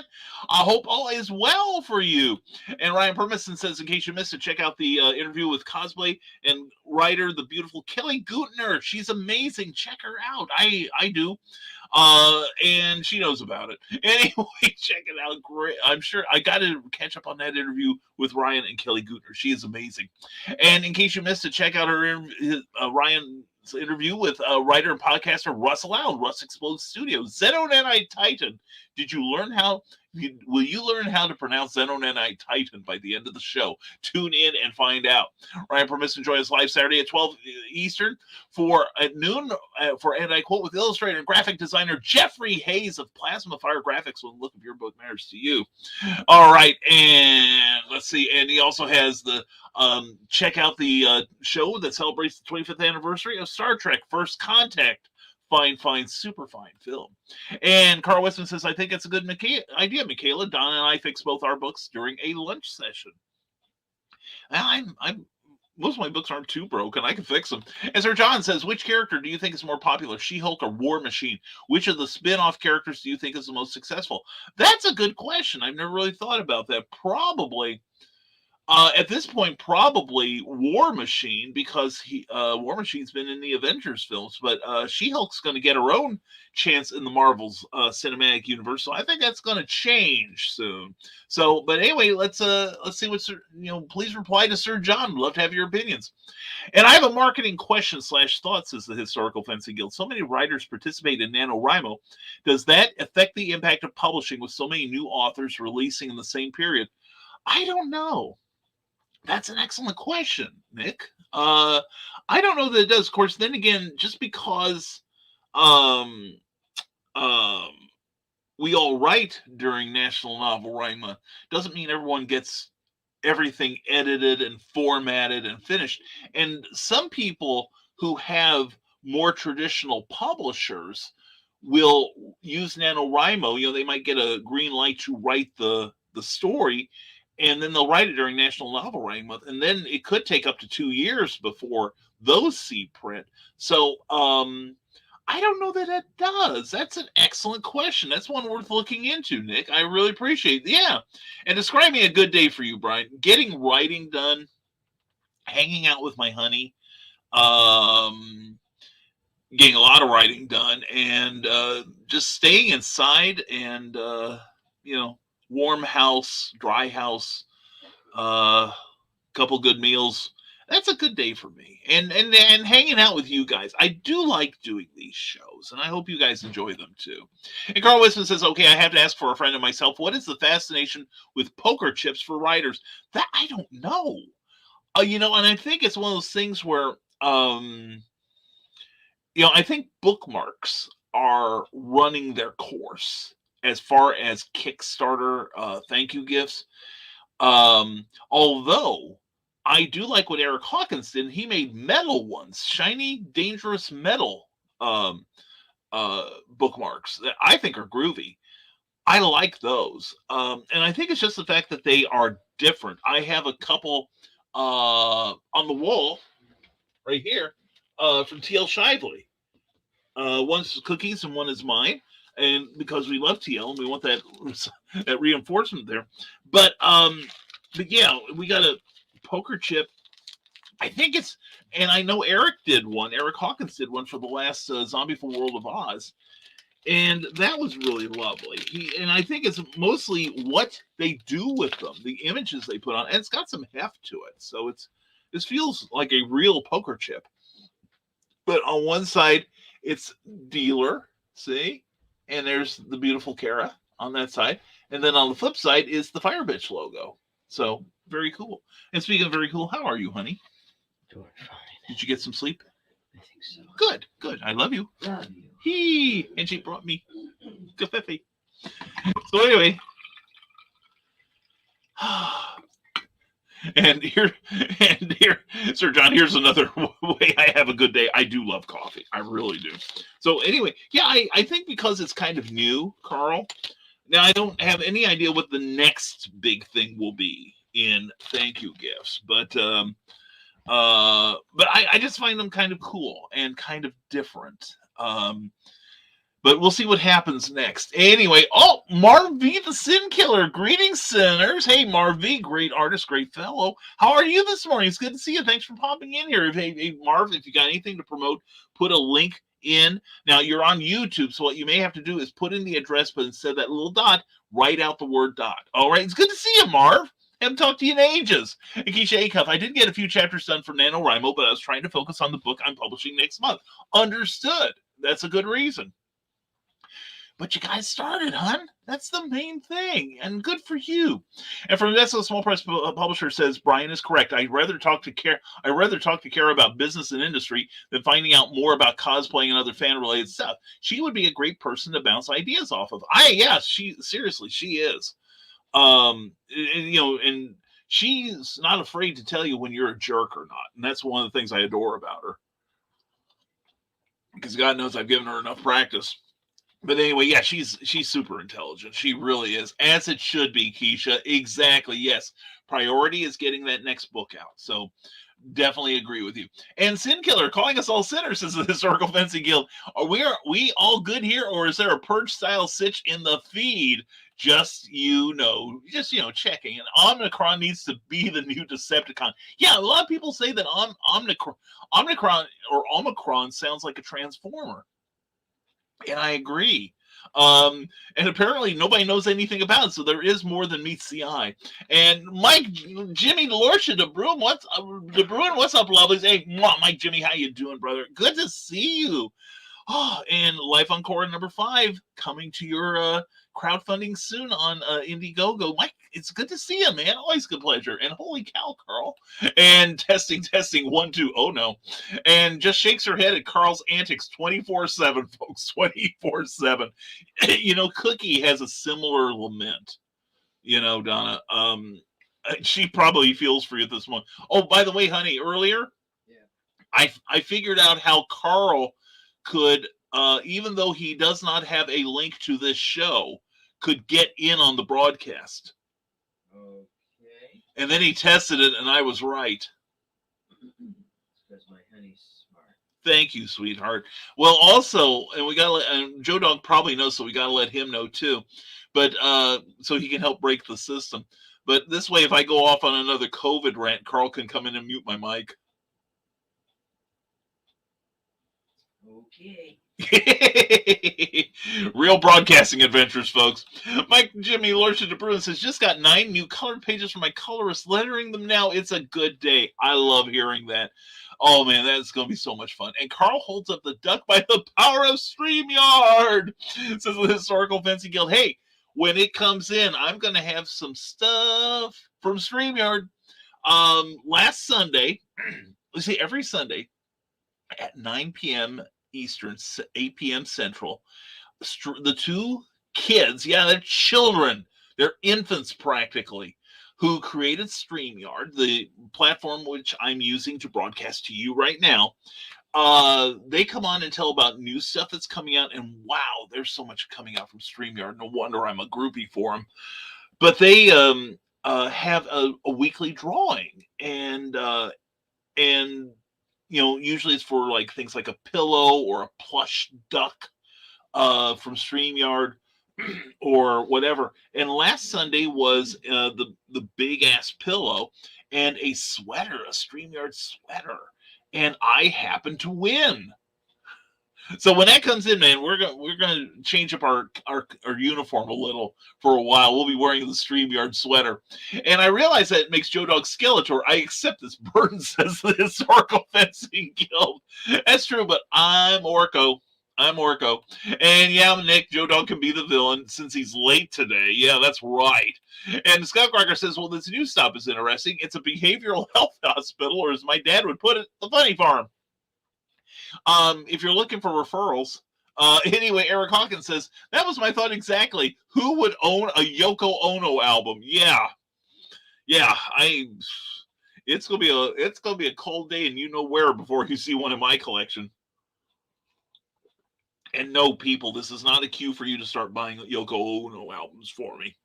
I hope all is well for you. And Ryan Permison says, in case you missed it, check out the interview with cosplay and writer, the beautiful Kelly Gutner. She's amazing. Check her out. I do. And she knows about it. Anyway, check it out. Great. I'm sure I got to catch up on that interview with Ryan and Kelly Gutner. She is amazing. And in case you missed it, check out her Ryan's interview with writer and podcaster Russ Loud, Russ Explodes Studios. Xenonanite Titan. Will you learn how to pronounce Xenonanite Titan by the end of the show? Tune in and find out. Ryan Permison join us live Saturday at 12 Eastern at noon for, and I quote, with illustrator and graphic designer Jeffrey Hayes of Plasma Fire Graphics. When the look of your book matters to you. All right, and let's see. And he also has the check out the show that celebrates the 25th anniversary of Star Trek First Contact. Fine, super fine film. And Carl Witzman says, I think it's a good idea, Michaela. Donna and I fixed both our books during a lunch session. I'm most of my books aren't too broken. I can fix them. And Sir John says, which character do you think is more popular, She-Hulk or War Machine? Which of the spin-off characters do you think is the most successful? That's a good question. I've never really thought about that. Probably, at this point, probably War Machine, because War Machine's been in the Avengers films, but She-Hulk's going to get her own chance in the Marvel's cinematic universe, so I think that's going to change soon. So, but anyway, let's see what please reply to Sir John. We'd love to have your opinions. And I have a marketing question / thought, says the Historical Fencing Guild. So many writers participate in NaNoWriMo. Does that affect the impact of publishing with so many new authors releasing in the same period? I don't know. That's an excellent question, Nick. I don't know that it does. Of course, then again, just because we all write during National Novel Writing Month doesn't mean everyone gets everything edited and formatted and finished. And some people who have more traditional publishers will use NaNoWriMo. They might get a green light to write the story, and then they'll write it during National Novel Writing Month, and then it could take up to 2 years before those see print. So I don't know that it does. That's an excellent question. That's one worth looking into, Nick. I really appreciate it. Yeah. And describing a good day for you, Brian. Getting writing done, hanging out with my honey, getting a lot of writing done, and just staying inside and, warm house, dry house, couple good meals. That's a good day for me. And hanging out with you guys. I do like doing these shows, and I hope you guys enjoy them too. And Carl Witzman says, okay, I have to ask for a friend of myself, what is the fascination with poker chips for writers? That I don't know. And I think it's one of those things where, I think bookmarks are running their course as far as Kickstarter thank you gifts. Although I do like what Eric Hawkins did. He made metal ones, shiny, dangerous metal bookmarks that I think are groovy. I like those. And I think it's just the fact that they are different. I have a couple on the wall right here from T.L. Shively. One's cookies and one is mine. And because we love TL and we want that reinforcement there. But yeah, we got a poker chip. I think and I know Eric Hawkins did one for the last Zombie for World of Oz. And that was really lovely. And I think it's mostly what they do with them, the images they put on, and it's got some heft to it. So this feels like a real poker chip. But on one side, it's dealer, see? And there's the beautiful Kara on that side. And then on the flip side is the Fire Bitch logo. So very cool. And speaking of very cool, how are you, honey? Doing fine. Did you get some sleep? I think so. Good. I love you. Love you. And she brought me Cafefe. So anyway. And here, Sir John, here's another way I have a good day. I do love coffee. I really do. So anyway, yeah, I think because it's kind of new, Carl. Now, I don't have any idea what the next big thing will be in thank you gifts, but I just find them kind of cool and kind of different. But we'll see what happens next. Anyway, Marv V, the Sin Killer. Greetings, sinners. Hey, Marv V, great artist, great fellow. How are you this morning? It's good to see you. Thanks for popping in here. Hey, Marv, if you got anything to promote, put a link in. Now, you're on YouTube, so what you may have to do is put in the address, but instead of that little dot, write out the word dot. All right, it's good to see you, Marv. I haven't talked to you in ages. And Keisha Acuff, I did get a few chapters done for NaNoWriMo, but I was trying to focus on the book I'm publishing next month. Understood. That's a good reason. But you guys started, hun. That's the main thing, and good for you. And from That's a Small Press Publisher says, Brian is correct. I'd rather talk to Kara about business and industry than finding out more about cosplaying and other fan-related stuff. She would be a great person to bounce ideas off of. She is. And she's not afraid to tell you when you're a jerk or not, and that's one of the things I adore about her. Because God knows I've given her enough practice. But anyway, yeah, she's super intelligent. She really is, as it should be, Keisha. Exactly, yes. Priority is getting that next book out. So Definitely agree with you. And Sin Killer calling us all sinners, says the Historical Fencing Guild. Are we all good here, or is there a purge style sitch in the feed? Just checking. And Omicron needs to be the new Decepticon. Yeah, a lot of people say that Omicron sounds like a Transformer, and I agree. And apparently nobody knows anything about it, so there is more than meets the eye. And Mike, Jimmy, Lordship, De Bruin, what's up, lovelies? Hey, Mike, Jimmy, how you doing, brother? Good to see you. Oh, and Life on Core number 5 coming to your crowdfunding soon on Indiegogo. Mike, it's good to see you, man. Always good pleasure. And holy cow, Carl. And testing, 1, 2. Oh no. And just shakes her head at Carl's antics 24/7, folks. 24/7. Cookie has a similar lament. Donna. She probably feels for you at this moment. Oh, by the way, honey, earlier, I figured out how Carl could, even though he does not have a link to this show, could get in on the broadcast. Okay. And then he tested it, and I was right. Because my honey's smart. Thank you, sweetheart. Well, also, and we gotta and Joe Dog probably knows, so we gotta let him know too. But so he can help break the system. But this way, if I go off on another COVID rant, Carl can come in and mute my mic. Okay. Real broadcasting adventures, folks. Mike Jimmy Lordship De Bruin says, just got 9 new colored pages from my colorist, lettering them now. It's a good day. I love hearing that. Oh man, that's going to be so much fun. And Carl holds up the duck by the power of StreamYard, says the Historical Fencing Guild. Hey, when it comes in, I'm going to have some stuff from StreamYard. Last Sunday, let's see, every Sunday at 9 p.m. Eastern, 8 p.m. Central, the 2 kids, they're children, they're infants practically, who created StreamYard, the platform which I'm using to broadcast to you right now. They come on and tell about new stuff that's coming out, and wow, there's so much coming out from StreamYard. No wonder I'm a groupie for them. But they have a weekly drawing, and usually it's for like things like a pillow or a plush duck from StreamYard or whatever. And last Sunday was the big ass pillow and a sweater, a StreamYard sweater, and I happened to win. So when that comes in, man, we're gonna change up our uniform a little for a while. We'll be wearing the StreamYard sweater, and I realize that it makes Joe Dog Skeletor. I accept this burden, says the Historical Fencing Guild. That's true, but I'm Orko. And Nick, Joe Dog can be the villain since he's late today. Yeah, that's right. And Scott Crocker says, well, this new stop is interesting. It's a behavioral health hospital, or as my dad would put it, the funny farm. If you're looking for referrals, anyway, Eric Hawkins says, that was my thought exactly. Who would own a Yoko Ono album? Yeah, it's gonna be a cold day, and you know where before you see one in my collection. And no, people, this is not a cue for you to start buying Yoko Ono albums for me.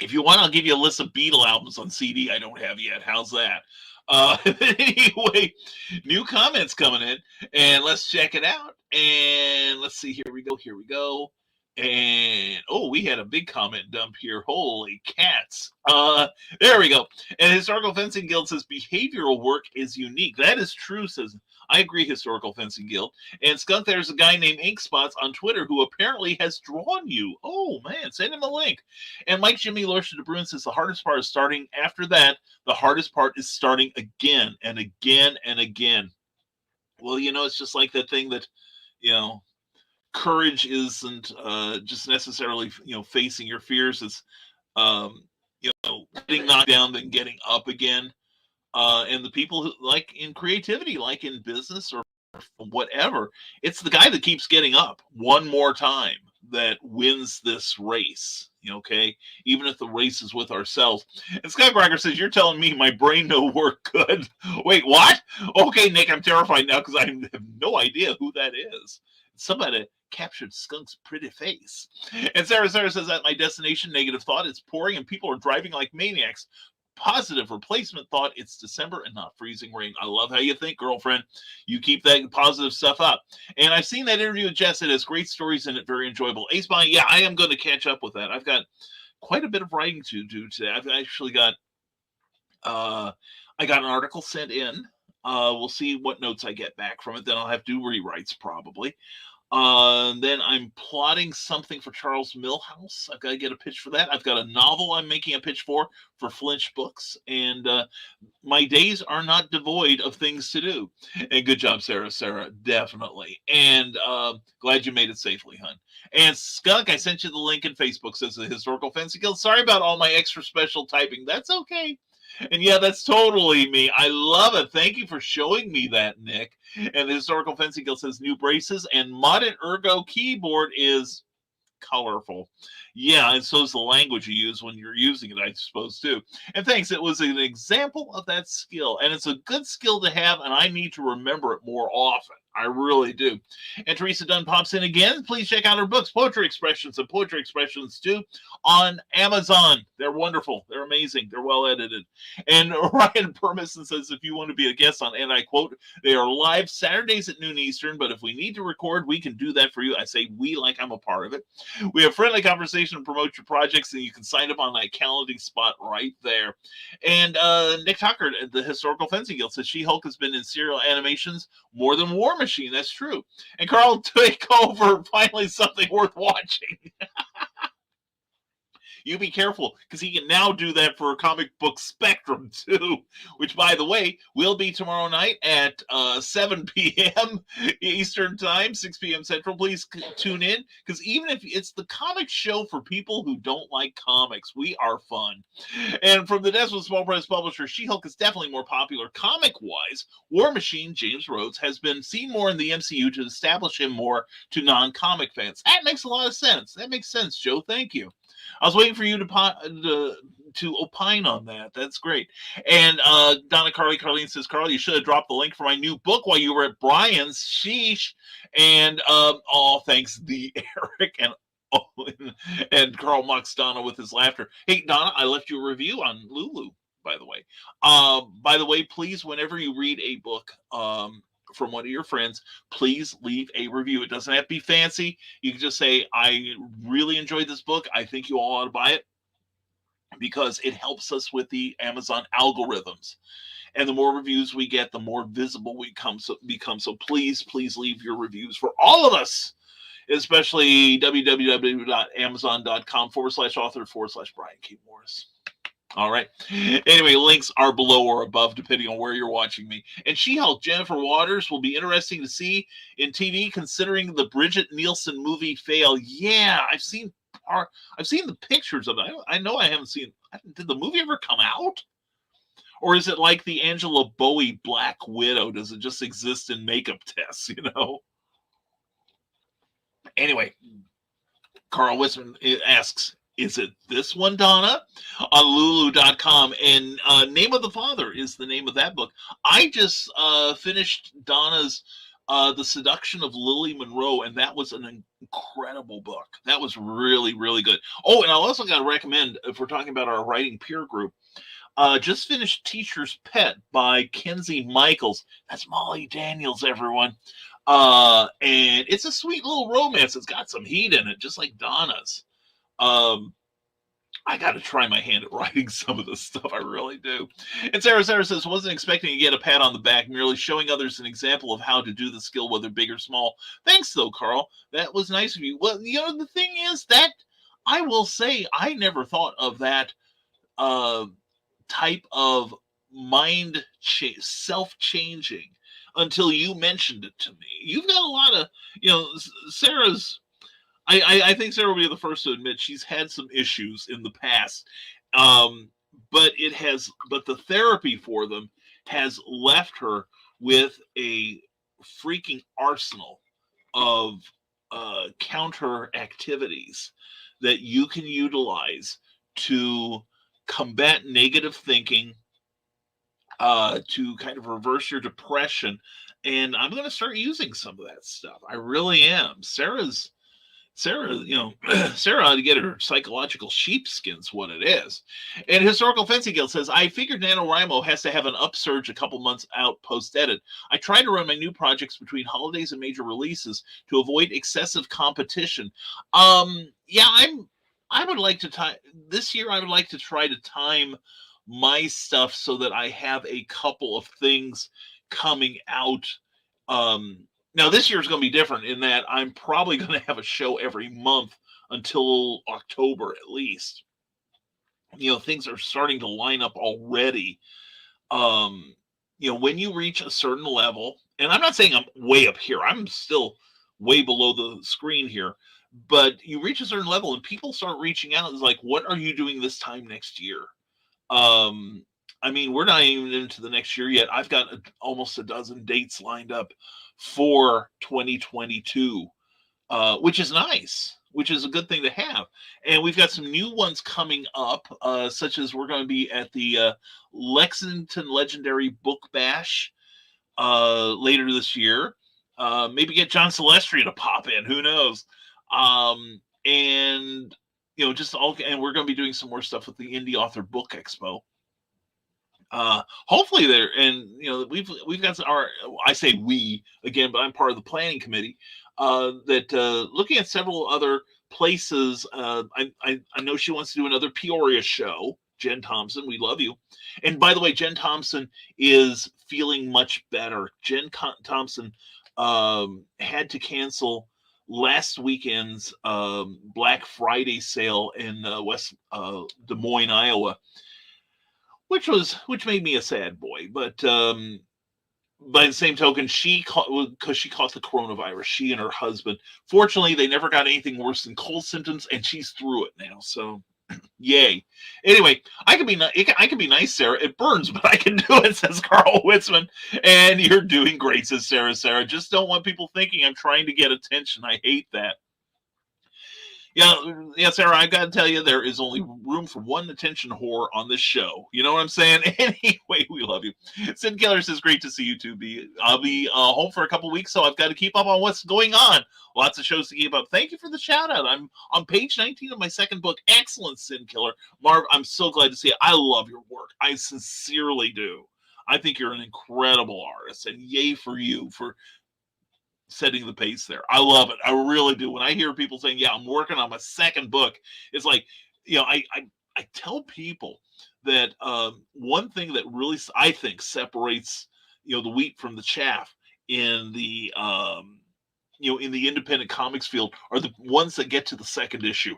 If you want, I'll give you a list of Beatle albums on CD I don't have yet. How's that? Anyway, new comments coming in, and let's check it out. And let's see, here we go. And we had a big comment dump here. Holy cats. There we go. And Historical Fencing Guild says behavioral work is unique. That is true, says I agree, Historical Fencing Guild. And Skunk, there's a guy named Ink Spots on Twitter who apparently has drawn you. Oh man, send him a link. And Mike Jimmy Lordship De Bruin says the hardest part is starting. After that, the hardest part is starting again and again and again. Well, it's just like that thing that, courage isn't just necessarily, facing your fears. It's, getting knocked down, then getting up again. And the people who, like in creativity, like in business or whatever, it's the guy that keeps getting up one more time that wins this race. Okay, even if the race is with ourselves. And Scott Bracker says, you're telling me my brain no work good. Wait, what? Okay, Nick, I'm terrified now because I have no idea who that is. Somebody captured Skunk's pretty face. And Sarah says, at my destination, negative thought, it's pouring and people are driving like maniacs. positive replacement thought, it's December and not freezing rain. I love how you think, girlfriend. You keep that positive stuff up. And I've seen that interview with Jess. It has great stories in it, very enjoyable. Ace Bonnie, yeah, I am going to catch up with that. I've got quite a bit of writing to do today. I've actually got I got an article sent in. We'll see what notes I get back from it. Then I'll have to do rewrites probably. Then I'm plotting something for Charles Millhouse. I've got to get a pitch for that. I've got a novel I'm making a pitch for Flinch Books. And my days are not devoid of things to do. And good job, Sarah. Sarah, definitely. And glad you made it safely, hon. And Skunk, I sent you the link in Facebook, says the Historical Fencing Guild. Sorry about all my extra special typing. That's okay. And yeah, that's totally me. I love it. Thank you for showing me that, Nick. And the Historical Fencing Guild says new braces and Modern Ergo keyboard is colorful. Yeah, and so is the language you use when you're using it, I suppose, too. And thanks. It was an example of that skill. And it's a good skill to have, and I need to remember it more often. I really do. And Teresa Dunn pops in again. Please check out her books, Poetry Expressions and Poetry Expressions 2, on Amazon. They're wonderful. They're amazing. They're well edited. And Ryan Permison says, if you want to be a guest on, and I quote, they are live Saturdays at noon Eastern, but if we need to record, we can do that for you. I say we like I'm a part of it. We have friendly conversation and promote your projects, and you can sign up on that calendaring spot right there. And Nick Tucker at the Historical Fencing Guild says She-Hulk has been in serial animations more than War Machine. That's true. And Carl, take over. Finally, something worth watching. You be careful, because he can now do that for a comic book Spectrum, too, which, by the way, will be tomorrow night at 7 p.m. Eastern Time, 6 p.m. Central. Please tune in, because even if it's the comic show for people who don't like comics, we are fun. And from the desk of Small Press publisher, She-Hulk is definitely more popular comic-wise. War Machine, James Rhodes, has been seen more in the MCU to establish him more to non-comic fans. That makes a lot of sense. That makes sense, Joe. Thank you. I was waiting for you to opine on that. That's great. And Donna Carlene says, Carl, you should have dropped the link for my new book while you were at Brian's. Sheesh. And thanks, the Eric and Carl mocks Donna with his laughter. Hey, Donna, I left you a review on Lulu, by the way. By the way, please, whenever you read a book, from one of your friends, please leave a review. It doesn't have to be fancy. You can just say, I really enjoyed this book. I think you all ought to buy it, because it helps us with the Amazon algorithms. And the more reviews we get, the more visible we become. So please, please leave your reviews for all of us, especially www.amazon.com/author/Brian K. Morris. All right. Anyway, links are below or above, depending on where you're watching me. And She-Hulk, Jennifer Waters, will be interesting to see in TV, considering the Bridget Nielsen movie fail. Yeah, I've seen the pictures of it. I know I haven't seen. Did the movie ever come out? Or is it like the Angela Bowie Black Widow? Does it just exist in makeup tests, Anyway, Carl Witzman asks, is it this one, Donna? On Lulu.com. And Name of the Father is the name of that book. I just finished Donna's The Seduction of Lily Monroe, and that was an incredible book. That was really, really good. Oh, and I also got to recommend, if we're talking about our writing peer group, just finished Teacher's Pet by Kenzie Michaels. That's Molly Daniels, everyone. And it's a sweet little romance. It's got some heat in it, just like Donna's. I got to try my hand at writing some of this stuff. I really do. And Sarah says, wasn't expecting to get a pat on the back, merely showing others an example of how to do the skill, whether big or small. Thanks, though, Carl. That was nice of you. Well, the thing is that I will say I never thought of that type of mind self-changing until you mentioned it to me. You've got a lot of, Sarah's. I think Sarah will be the first to admit she's had some issues in the past, but the therapy for them has left her with a freaking arsenal of counter activities that you can utilize to combat negative thinking, to kind of reverse your depression. And I'm going to start using some of that stuff. I really am. Sarah's Sarah, Sarah ought to get her psychological sheepskin's what it is. And Historical Fencing Guild says, I figured NaNoWriMo has to have an upsurge a couple months out post-edit. I try to run my new projects between holidays and major releases to avoid excessive competition. Yeah, I would like to time this year. I would like to try to time my stuff so that I have a couple of things coming out. Now this year is going to be different in that I'm probably going to have a show every month until October at least. Things are starting to line up already. When you reach a certain level, and I'm not saying I'm way up here, I'm still way below the screen here, but you reach a certain level and people start reaching out. It's like, what are you doing this time next year? We're not even into the next year yet. I've got almost a dozen dates lined up for 2022, which is nice, which is a good thing to have. And we've got some new ones coming up, such as we're going to be at the Lexington Legendary Book Bash later this year. Maybe get John Celestri to pop in. Who knows? And we're going to be doing some more stuff with the Indie Author Book Expo. Hopefully there, and we've got I say we again, but I'm part of the planning committee that looking at several other places. I know she wants to do another Peoria show. Jen Thompson, we love you. And by the way, Jen Thompson is feeling much better. Jen Thompson had to cancel last weekend's Black Friday sale in West Des Moines, Iowa, which made me a sad boy. But by the same token, because she caught the coronavirus, she and her husband. Fortunately, they never got anything worse than cold symptoms, and she's through it now. So, yay! Anyway, I can be nice, Sarah. It burns, but I can do it, says Carl Witzman. And you're doing great, says Sarah. Sarah, just don't want people thinking I'm trying to get attention. I hate that. Yeah, Sarah, I got to tell you, there is only room for one attention whore on this show. You know what I'm saying? Anyway, we love you. Sid Keller says, great to see you too, B. I'll be home for a couple weeks, so I've got to keep up on what's going on. Lots of shows to keep up. Thank you for the shout out. I'm on page 19 of my second book. Excellent, Sid Keller. Marv, I'm so glad to see it. I love your work. I sincerely do. I think you're an incredible artist, and yay for you for setting the pace there. I love it. I really do. When I hear people saying, yeah, I'm working on my second book, it's like, I tell people that one thing that really, I think, separates, the wheat from the chaff in the, in the independent comics field are the ones that get to the second issue.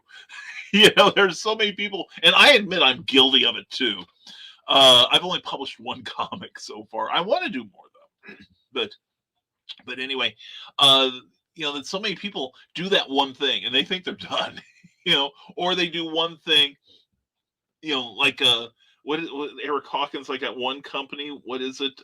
There's so many people, and I admit I'm guilty of it too. I've only published one comic so far. I want to do more though, but anyway, that so many people do that one thing and they think they're done, or they do one thing, like what Eric Hawkins, like at one company, what is it?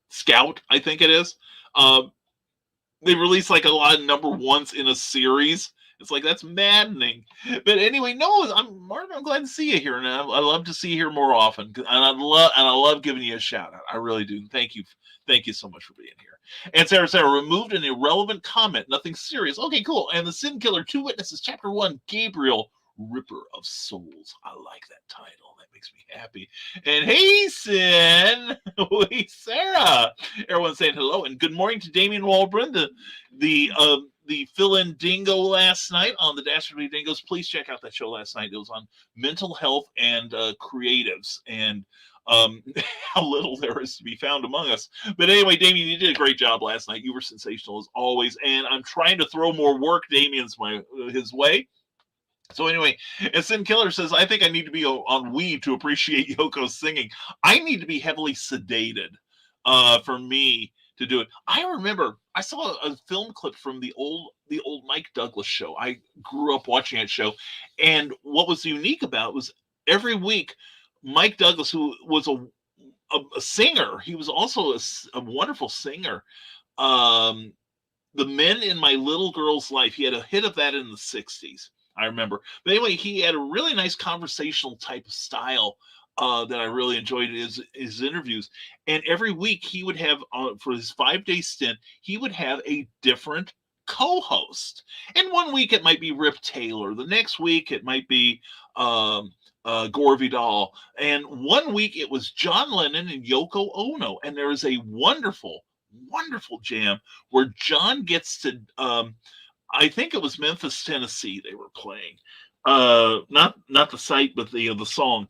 Scout, I think it is. They release like a lot of number ones in a series. It's like, that's maddening. But anyway, no, Martin, I'm glad to see you here, and I love to see you here more often. And I love giving you a shout out. I really do. Thank you so much for being here. And Sarah removed an irrelevant comment. Nothing serious. Okay, cool. And the Sin Killer, 2 Witnesses, Chapter 1, Gabriel, Ripper of Souls. I like that title. That makes me happy. And hey, Sin. Hey, Sarah. Everyone's saying hello. And good morning to Damien Waldron, the fill-in dingo last night on the Dastardly Dingoes. Please check out that show last night. It was on mental health and creatives and how little there is to be found among us. But anyway, Damien, you did a great job last night. You were sensational as always. And I'm trying to throw more work Damien's his way. So anyway, and Sin Killer says, I think I need to be on weed to appreciate Yoko's singing. I need to be heavily sedated for me to do it. I remember I saw a film clip from the old Mike Douglas show. I grew up watching that show, and what was unique about it was every week Mike Douglas, who was a singer, he was also a wonderful singer. The Men in My Little Girl's Life, he had a hit of that in the 60s, I remember. But anyway, he had a really nice conversational type of style that I really enjoyed his interviews. And every week he would have, for his 5-day stint, he would have a different co-host. And one week it might be Rip Taylor. The next week it might be Gore Vidal. And one week it was John Lennon and Yoko Ono. And there is a wonderful, wonderful jam where John gets to, I think it was Memphis, Tennessee they were playing. Not the site, but the song.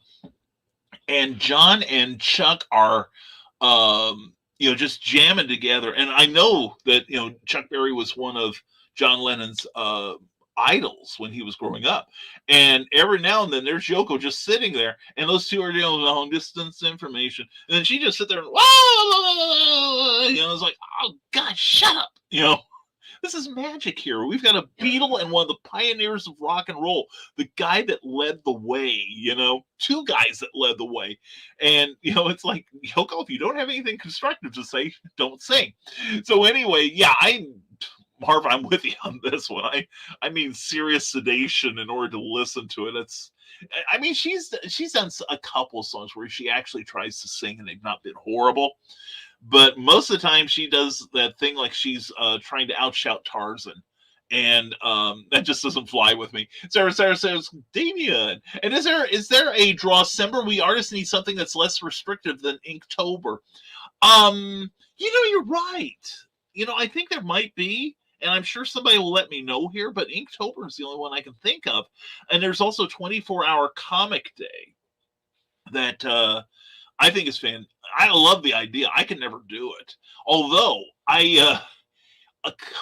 And John and Chuck are, just jamming together. And I know that, Chuck Berry was one of John Lennon's idols when he was growing up. And every now and then there's Yoko just sitting there, and those two are doing long distance information. And then she just sit there and, it's like, oh, God, shut up. This is magic here. We've got a Beatle and one of the pioneers of rock and roll, the guy that led the way, two guys that led the way. And, it's like, Yoko, if you don't have anything constructive to say, don't sing. So anyway, Marv, I'm with you on this one. I mean, serious sedation in order to listen to it. She's done a couple of songs where she actually tries to sing and they've not been horrible. But most of the time she does that thing like she's trying to outshout Tarzan. And that just doesn't fly with me. Sarah says, Damien, and is there a Drawcember? We artists need something that's less restrictive than Inktober. You're right. I think there might be, and I'm sure somebody will let me know here, but Inktober is the only one I can think of. And there's also 24-hour comic day that I think is fan. I love the idea. I can never do it. Although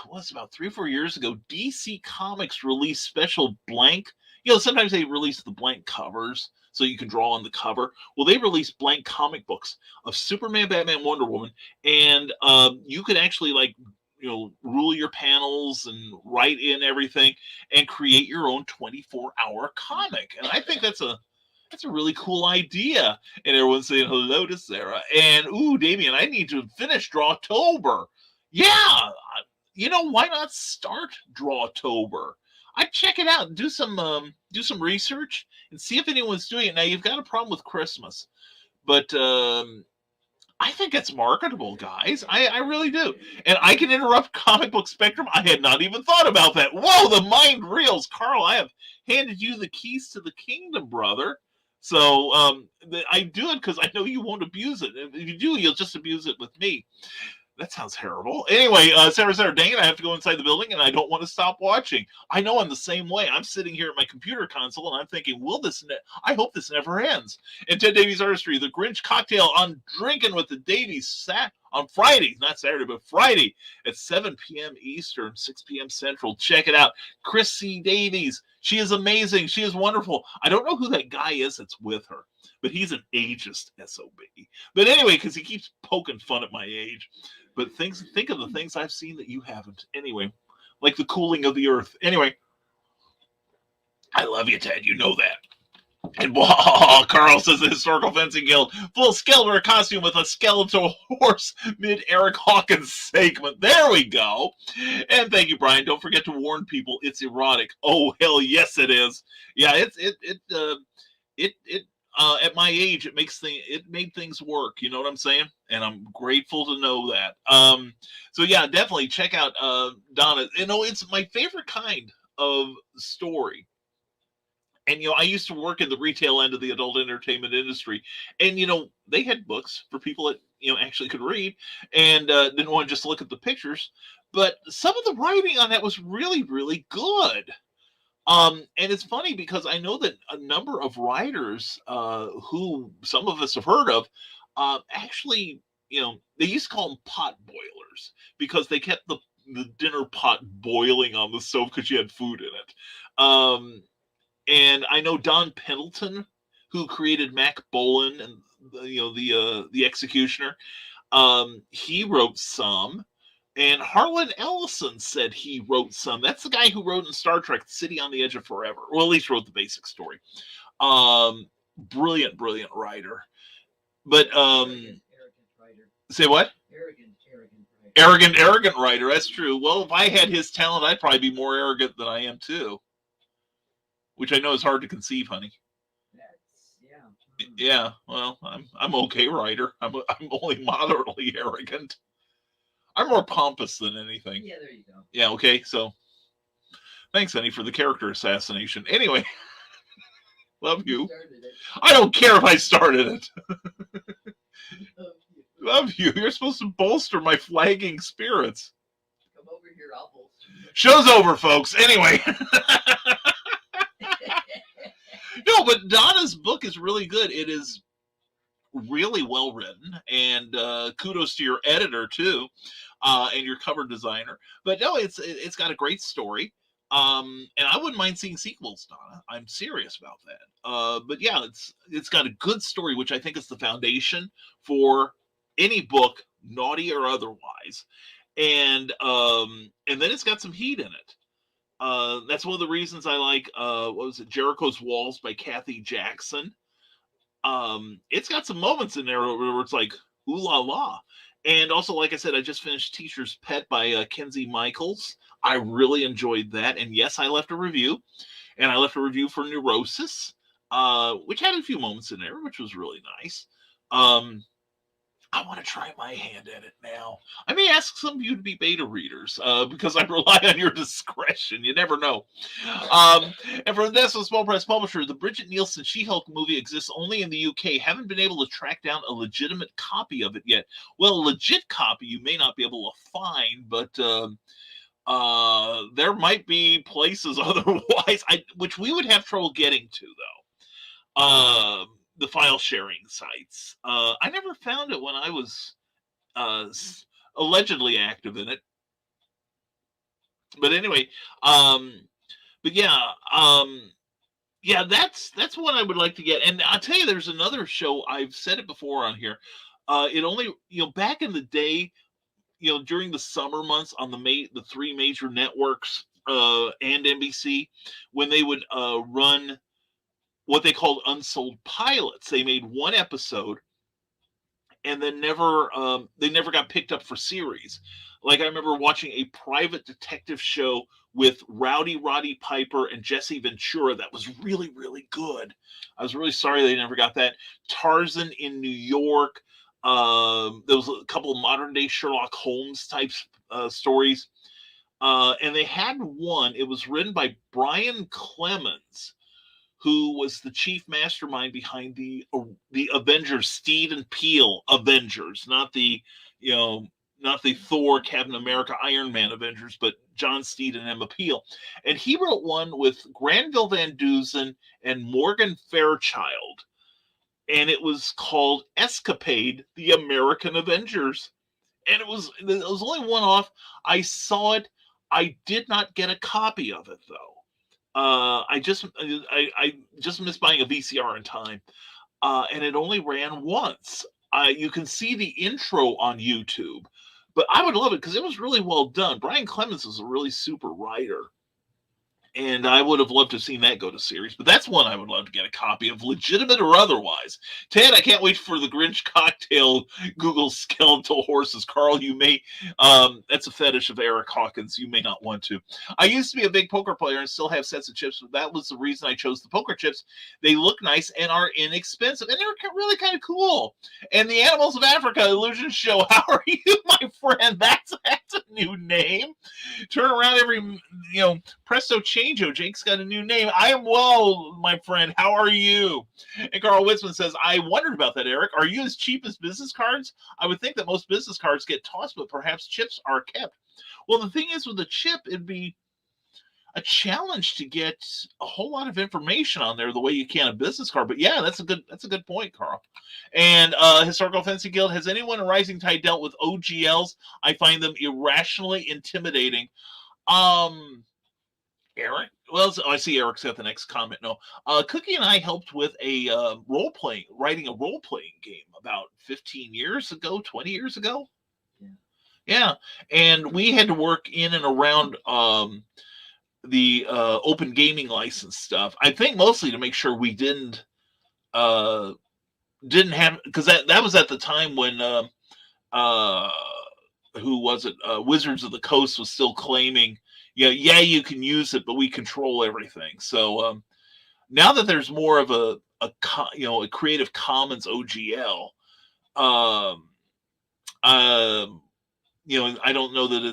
was about 3 or 4 years ago, DC Comics released special blank. Sometimes they release the blank covers so you can draw on the cover. Well, they released blank comic books of Superman, Batman, Wonder Woman, and you could actually rule your panels and write in everything and create your own 24-hour comic. And I think that's a really cool idea. And everyone's saying hello to Sarah. And, Damien, I need to finish Drawtober. Yeah. Why not start Drawtober? I'd check it out and do some research and see if anyone's doing it. Now, you've got a problem with Christmas. But I think it's marketable, guys. I really do. And I can interrupt Comic Book Spectrum. I had not even thought about that. Whoa, the mind reels. Carl, I have handed you the keys to the kingdom, brother. So I do it because I know you won't abuse it. If you do, you'll just abuse it with me. That sounds terrible. Anyway, Sarah, dang it, I have to go inside the building and I don't want to stop watching. I know I'm the same way. I'm sitting here at my computer console and I'm thinking, I hope this never ends. And Ted Davies Artistry, the Grinch cocktail on Drinking with the Davies on Friday, not Saturday, but Friday at 7 p.m. Eastern, 6 p.m. Central. Check it out. Chris C. Davies. She is amazing. She is wonderful. I don't know who that guy is that's with her, but he's an ageist SOB. But anyway, because he keeps poking fun at my age. But think of the things I've seen that you haven't. Anyway, like the cooling of the earth. Anyway, I love you, Ted. You know that. And Carl says the Historical Fencing Guild, full skeleton costume with a skeletal horse mid Eric Hawkins segment. There we go. And thank you, Brian. Don't forget to warn people it's erotic. Oh, hell yes, it is. Yeah, at my age, it made things work. You know what I'm saying? And I'm grateful to know that. So yeah, definitely check out Donna. It's my favorite kind of story. And, I used to work in the retail end of the adult entertainment industry. And, they had books for people that, actually could read and didn't want to just look at the pictures. But some of the writing on that was really, really good. And it's funny because I know that a number of writers who some of us have heard of actually, they used to call them pot boilers because they kept the dinner pot boiling on the stove because you had food in it. And I know Don Pendleton, who created Mac Bolan and the Executioner, he wrote some. And Harlan Ellison said he wrote some. That's the guy who wrote in Star Trek City on the Edge of Forever. Well, at least wrote the basic story. Brilliant writer. But Arrogant writer. Say what? Arrogant writer. That's true. Well, if I had his talent, I'd probably be more arrogant than I am too. Which I know is hard to conceive, honey. Yeah. Well, I'm okay writer. I'm only moderately arrogant. I'm more pompous than anything. Yeah, there you go. Yeah, okay, so thanks, honey, for the character assassination. Anyway, love you. Started it. I don't care if I started it. Oh, you. Love you. You're supposed to bolster my flagging spirits. Come over here, I'll bolster you. Show's over, folks. Anyway. No, but Donna's book is really good. It is really well written, and kudos to your editor too, and your cover designer. But no, it's got a great story, and I wouldn't mind seeing sequels, Donna. I'm serious about that. But yeah, it's got a good story, which I think is the foundation for any book, naughty or otherwise, and then it's got some heat in it. That's one of the reasons I like what was it, Jericho's Walls by Kathy Jackson. It's got some moments in there where it's like ooh la la. And also, like I said, I just finished Teacher's Pet by Kenzie Michaels. I really enjoyed that, and yes, I left a review, and I left a review for Neurosis, which had a few moments in there, which was really nice. I want to try my hand at it now. I may ask some of you to be beta readers because I rely on your discretion. You never know. And for this Small Press Publisher, the Bridget Nielsen She-Hulk movie exists only in the UK. Haven't been able to track down a legitimate copy of it yet. Well, a legit copy you may not be able to find, but there might be places otherwise, which we would have trouble getting to, though. The file sharing sites. I never found it when I was allegedly active in it. But anyway, but yeah, that's what I would like to get. And I'll tell you, there's another show. I've said it before on here. It only, back in the day, during the summer months on the three major networks and NBC, when they would run what they called unsold pilots. They made one episode and then they never got picked up for series. Like I remember watching a private detective show with Rowdy Roddy Piper and Jesse Ventura that was really, really good. I was really sorry they never got that. Tarzan in New York. There was a couple of modern day Sherlock Holmes types stories. And they had one, it was written by Brian Clemens, who was the chief mastermind behind the Avengers, Steed and Peel Avengers, not the Thor, Captain America, Iron Man Avengers, but John Steed and Emma Peel. And he wrote one with Granville Van Dusen and Morgan Fairchild. And it was called Escapade, the American Avengers. And it was only one off. I saw it. I did not get a copy of it, though. I just missed buying a VCR in time, and it only ran once. You can see the intro on YouTube, but I would love it because it was really well done. Brian Clemens is a really super writer, and I would have loved to have seen that go to series. But that's one I would love to get a copy of, legitimate or otherwise. Ted, I can't wait for the Grinch cocktail. Google skeletal horses. Carl, you may. That's a fetish of Eric Hawkins. You may not want to. I used to be a big poker player and still have sets of chips. But that was the reason I chose the poker chips. They look nice and are inexpensive, and they're really kind of cool. And the Animals of Africa Illusion Show. How are you, my friend? That's a new name. Turn around every presto chango. Jake's got a new name. I am well, my friend. How are you? And Carl Witzman says, I wondered about that, Eric. Are you as cheap as business cards? I would think that most business cards get tossed, but perhaps chips are kept. Well, the thing is, with the chip, it'd be a challenge to get a whole lot of information on there the way you can a business card. But yeah, that's a good point, Carl. And Historical Fencing Guild, has anyone in Rising Tide dealt with OGLs? I find them irrationally intimidating. Eric? Well, I see Eric's got the next comment. No. Cookie and I helped with a writing a role-playing game about 15 years ago, 20 years ago. Yeah. And we had to work in and around the open gaming license stuff. I think mostly to make sure we didn't have, because that was at the time when who was it? Wizards of the Coast was still claiming, yeah, you can use it, but we control everything. So now that there's more of a Creative Commons OGL, I don't know that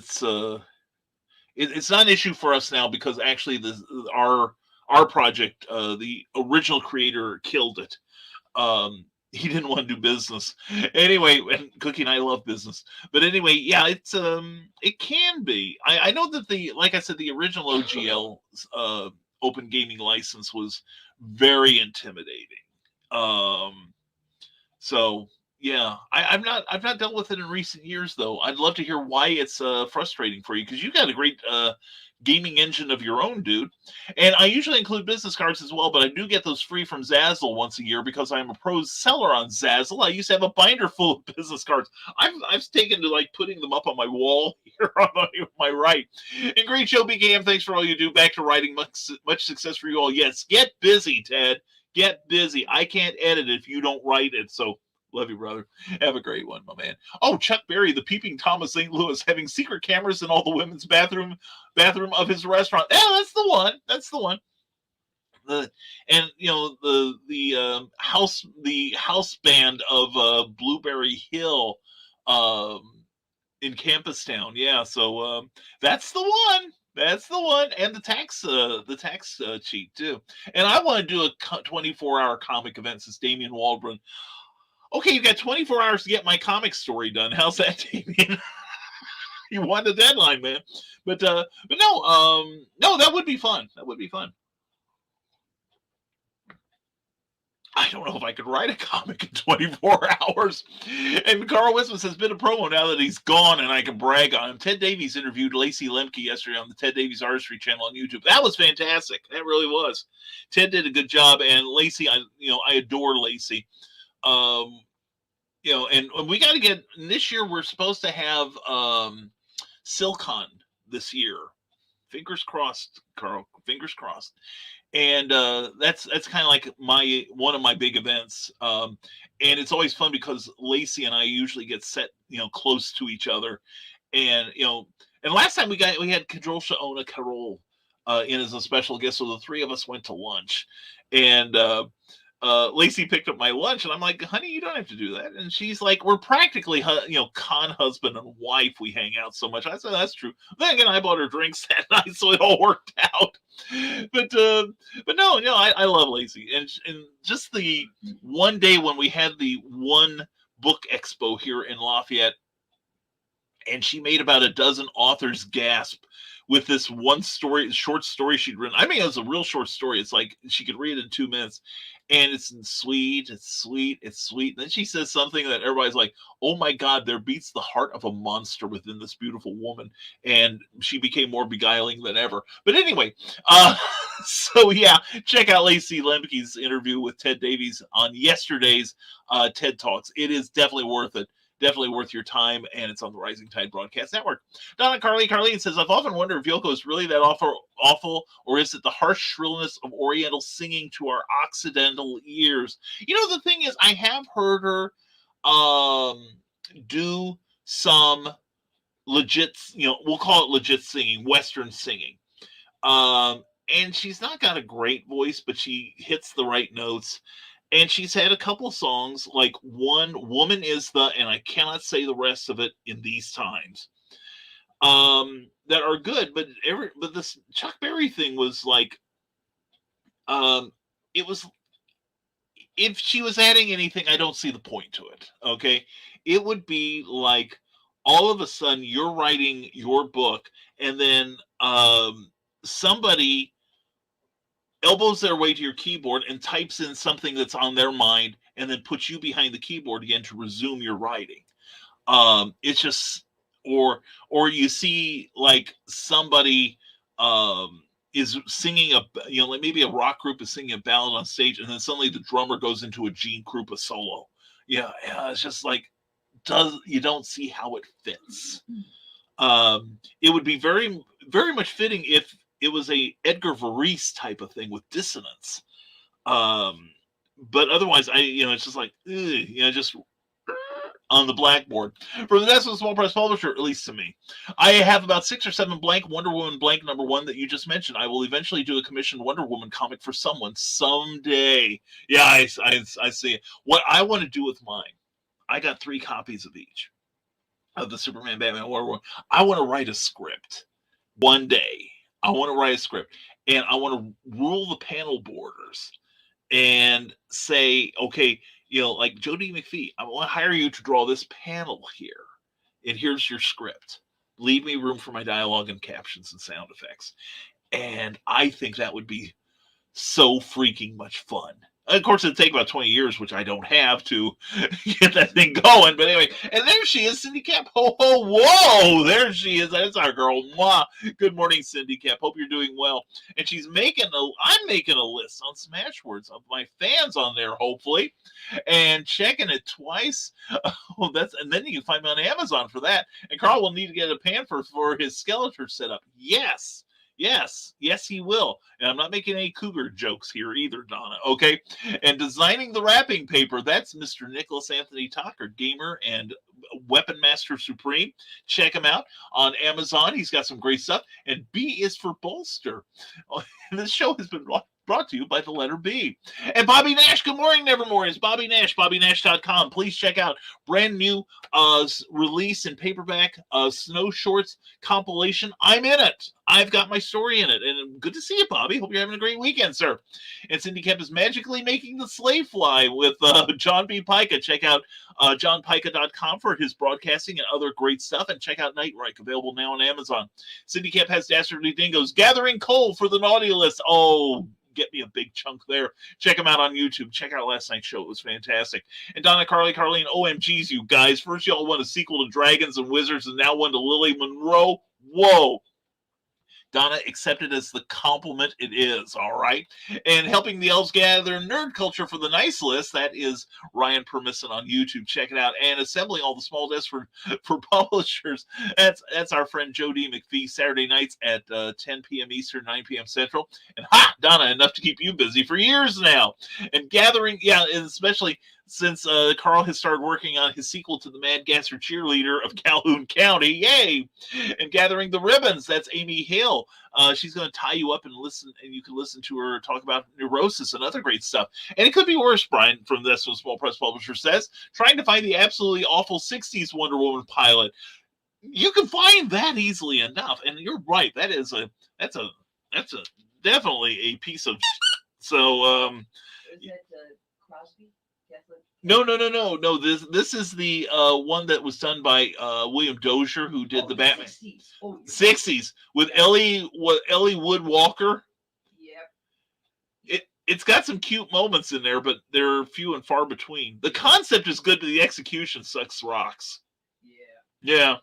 it's not an issue for us now because actually our project, the original creator killed it. He didn't want to do business anyway, and Cookie and I love business, but anyway, yeah, it can be. I know that like I said, the original OGL open gaming license was very intimidating. So yeah, I've not dealt with it in recent years though. I'd love to hear why it's frustrating for you because you got a great gaming engine of your own, dude. And I usually include business cards as well, but I do get those free from Zazzle once a year because I'm a pro seller on Zazzle. I used to have a binder full of business cards. I've taken to like putting them up on my wall here on my right. And great show, BKM. Thanks for all you do. Back to writing. Much success for you all. Yes, get busy, Ted. Get busy. I can't edit if you don't write it. So love you, brother. Have a great one, my man. Oh, Chuck Berry, the peeping Tom of St. Louis, having secret cameras in all the women's bathroom of his restaurant. Yeah, that's the one. That's the one. And the house band of Blueberry Hill in Campus Town. Yeah, so that's the one. That's the one, and the tax cheat too. And I want to do a 24-hour comic event since Damian Waldron. Okay, you got 24 hours to get my comic story done. How's that, Damian? You want a deadline, man. But no, that would be fun. That would be fun. I don't know if I could write a comic in 24 hours. And Carl Witzman says, been a promo now that he's gone and I can brag on him. Ted Davies interviewed Lacey Lemke yesterday on the Ted Davies Artistry channel on YouTube. That was fantastic. That really was. Ted did a good job. And Lacey, I adore Lacey. And we got to get, this year we're supposed to have Silcon this year. Fingers crossed, Carl. Fingers crossed. And that's kind of like one of my big events. And it's always fun because Lacey and I usually get set, close to each other. And, and last time we had Kadrolsha Carol in as a special guest. So the three of us went to lunch. And Lacey picked up my lunch and I'm like, honey, you don't have to do that. And she's like, we're practically, con husband and wife. We hang out so much. I said, that's true. Then again, I bought her drinks that night, so it all worked out. But no, I love Lacey. And just the one day when we had the one book expo here in Lafayette, and she made about a dozen authors gasp with this one short story she'd written. I mean, it was a real short story. It's like she could read it in 2 minutes. And it's sweet, it's sweet, it's sweet. And then she says something that everybody's like, oh my God, there beats the heart of a monster within this beautiful woman. And she became more beguiling than ever. But anyway, so yeah, check out Lacey Lemke's interview with Ted Davies on yesterday's TED Talks. It is definitely worth it. Definitely worth your time, and it's on the Rising Tide Broadcast Network. Donna Carlene says, I've often wondered if Yoko is really that awful, or is it the harsh shrillness of Oriental singing to our Occidental ears? The thing is, I have heard her do some legit, we'll call it legit singing, Western singing. And she's not got a great voice, but she hits the right notes. And she's had a couple songs, like one, Woman Is the, and I cannot say the rest of it in these times, that are good. But this Chuck Berry thing was like, it was, if she was adding anything, I don't see the point to it. Okay. It would be like, all of a sudden you're writing your book and then somebody elbows their way to your keyboard and types in something that's on their mind and then puts you behind the keyboard again to resume your writing. It's just, or you see like somebody is singing like maybe a rock group is singing a ballad on stage and then suddenly the drummer goes into a Gene Krupa solo. Yeah, it's just like, you don't see how it fits. It would be very, very much fitting if it was a Edgar Varese type of thing with dissonance. But otherwise, it's just like, just on the blackboard. For the National Small Press Publisher, at least to me. I have about 6 or 7 blank Wonder Woman blank #1 that you just mentioned. I will eventually do a commissioned Wonder Woman comic for someone someday. Yeah, I see it. What I want to do with mine, I got 3 copies of each. of the Superman Batman War. I want to write a script one day. I want to write a script, and I want to rule the panel borders and say, okay, like Jody McPhee, I want to hire you to draw this panel here, and here's your script. Leave me room for my dialogue and captions and sound effects. And I think that would be so freaking much fun. Of course, it'd take about 20 years, which I don't have to get that thing going. But anyway, and there she is, Cindy Cap. Ho, ho, whoa! There she is. That's our girl. Mwah. Good morning, Cindy Cap. Hope you're doing well. And I'm making a list on Smashwords of my fans on there, hopefully, and checking it twice. Oh, and then you can find me on Amazon for that. And Carl will need to get a pan for his Skeletor setup. Yes, he will. And I'm not making any cougar jokes here either, Donna. Okay. And designing the wrapping paper, that's Mr. Nicholas Anthony Tucker, gamer and Weapon Master Supreme. Check him out on Amazon. He's got some great stuff. And B is for bolster. This show has been brought to you by the letter B. And Bobby Nash, good morning, Nevermore. It's Bobby Nash, BobbyNash.com. Please check out brand new release in paperback, Snow Shorts compilation. I'm in it. I've got my story in it. And good to see you, Bobby. Hope you're having a great weekend, sir. And Cindy Kemp is magically making the sleigh fly with John B. Pica. Check out johnpica.com for his broadcasting and other great stuff. And check out Nightrike, available now on Amazon. Cindy Kemp has Dastardly Dingoes gathering coal for the naughty list. Oh, get me a big chunk there. Check them out on YouTube. Check out last night's show. It was fantastic. And Donna, Carlene, OMGs, you guys. First, y'all want a sequel to Dragons and Wizards, and now one to Lily Monroe. Whoa. Donna, accept it as the compliment it is, all right? And helping the elves gather nerd culture for the nice list, that is Ryan Permisson on YouTube. Check it out. And assembling all the small desks for publishers, that's our friend Joe D. McPhee, Saturday nights at 10 p.m. Eastern, 9 p.m. Central. And Donna, enough to keep you busy for years now. And gathering, and especially since Carl has started working on his sequel to the Mad Gasser Cheerleader of Calhoun County. Yay! And Gathering the Ribbons, that's Amy Hale. She's going to tie you up and listen, and you can listen to her talk about neurosis and other great stuff. And it could be worse, Brian, from this one Small Press Publisher says, trying to find the absolutely awful 60s Wonder Woman pilot. You can find that easily enough. And you're right. That's definitely a piece of so Is that Crosby? No. This is the one that was done by William Dozier, who did the Batman 60s. 60s with Ellie Wood Walker. Yep. It's got some cute moments in there, but they're few and far between. The concept is good, but the execution sucks rocks. Yeah.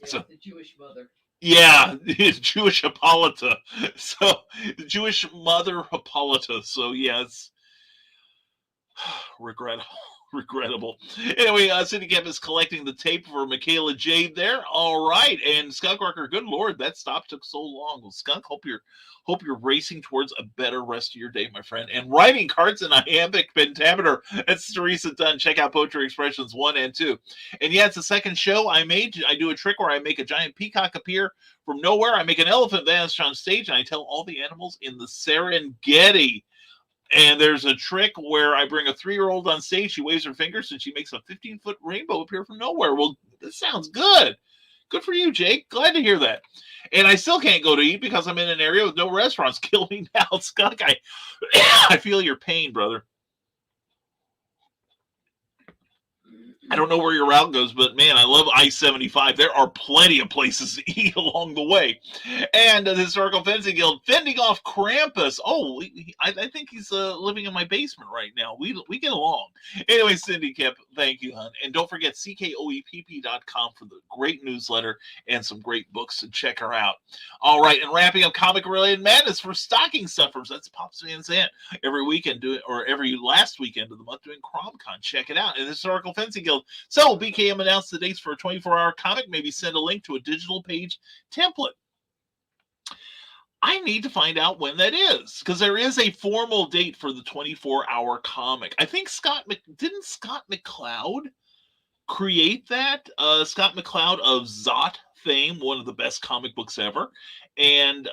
So the Jewish mother. Yeah, Jewish Hippolyta. So the Jewish mother Hippolyta. So yeah, it's regrettable. Anyway, Cindy Kemp is collecting the tape for Michaela Jade there. All right. And Skunk Rocker, good Lord, that stop took so long. Well, Skunk, hope you're racing towards a better rest of your day, my friend. And writing cards in iambic pentameter. That's Teresa Dunn. Check out Poetry Expressions 1 and 2. And yeah, it's the second show I made. I do a trick where I make a giant peacock appear from nowhere. I make an elephant vanish on stage, and I tell all the animals in the Serengeti. And there's a trick where I bring a 3-year-old on stage. She waves her fingers and she makes a 15-foot rainbow appear from nowhere. Well, this sounds good. Good for you, Jake. Glad to hear that. And I still can't go to eat because I'm in an area with no restaurants. Kill me now, Skunk. I feel your pain, brother. I don't know where your route goes, but man, I love I-75. There are plenty of places to eat along the way. And the Historical Fencing Guild fending off Krampus. Oh, I think he's living in my basement right now. We get along. Anyway, Cindy Kemp, thank you, hon. And don't forget CKOEPP.com for the great newsletter and some great books to check her out. All right, and wrapping up comic-related madness for stocking stuffers. That's Pops Van Zandt every weekend, every last weekend of the month doing CromCon. Check it out. And the Historical Fencing Guild. So BKM announced the dates for a 24-hour comic. Maybe send a link to a digital page template. I need to find out when that is, because there is a formal date for the 24-hour comic. I think didn't Scott McCloud create that? Scott McCloud of Zot fame, one of the best comic books ever. And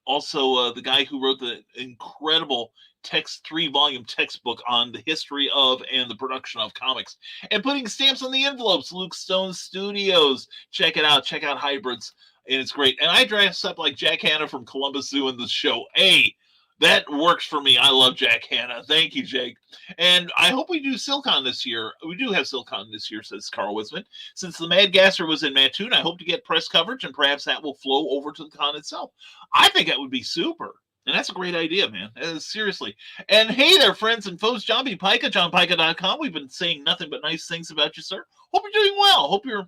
Also, the guy who wrote the incredible 3-volume textbook on the history of and the production of comics. And putting stamps on the envelopes, Luke Stone Studios. Check it out. Check out Hybrids. And it's great. And I dress up like Jack Hanna from Columbus Zoo in the show. Hey, that works for me. I love Jack Hanna. Thank you, Jake. And I hope we do Silcon this year. We do have Silcon this year, says Carl Witzman. Since the Mad Gasser was in Mattoon, I hope to get press coverage, and perhaps that will flow over to the con itself. I think that would be super. And that's a great idea, man. Seriously. And hey there, friends and foes. John B. Pica, johnpica.com. We've been saying nothing but nice things about you, sir. Hope you're doing well. Hope you're...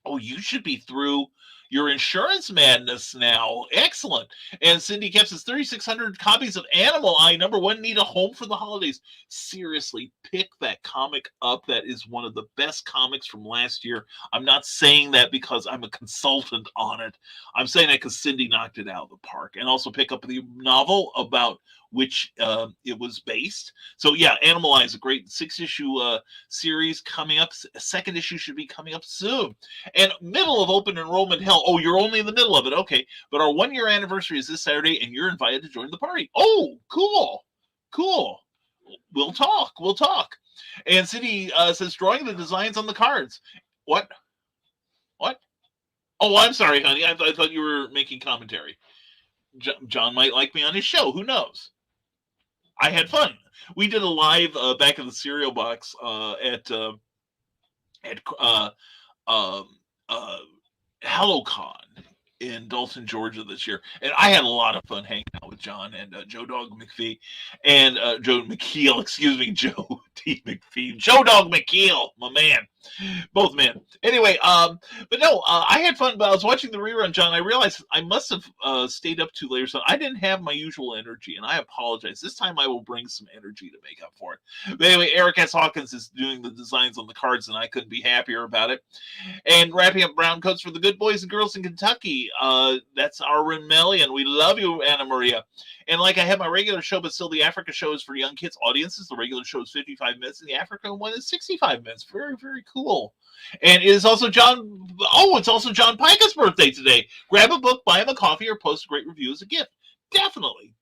Oh, you should be through your insurance madness now. Excellent. And Cindy Kemp says 3,600 copies of Animal Eye #1 need a home for the holidays. Seriously, pick that comic up. That is one of the best comics from last year. I'm not saying that because I'm a consultant on it. I'm saying that because Cindy knocked it out of the park. And also pick up the novel about which it was based. So yeah, Animal Eye is a great 6-issue series coming up. A second issue should be coming up soon. And middle of open enrollment hell. Oh, you're only in the middle of it. Okay. But our 1-year anniversary is this Saturday, and you're invited to join the party. Oh, cool. Cool. We'll talk. We'll talk. And Cindy says, drawing the designs on the cards. What? What? Oh, I'm sorry, honey. I thought you were making commentary. John might like me on his show. Who knows? I had fun. We did a live back in the cereal box at HelloCon in Dalton, Georgia this year, and I had a lot of fun hanging out with John and Joe Dog McPhee and Joe McKeel. Excuse me, Joe D McPhee, Joe Dog McKeel, my man, both men. Anyway, but no, I had fun. But I was watching the rerun, John. I realized I must have stayed up too late or something. I didn't have my usual energy, and I apologize. This time I will bring some energy to make up for it. But anyway, Eric S. Hawkins is doing the designs on the cards, and I couldn't be happier about it. And wrapping up brown coats for the good boys and girls in Kentucky. That's our Mellion. We love you, Anna Maria. And like I have my regular show, but still the Africa show is for young kids audiences. The regular show is 55 minutes, and the Africa one is 65 minutes. Very, very cool. And it is also it's also John Pica's birthday today. Grab a book, buy him a coffee, or post a great review as a gift. Definitely.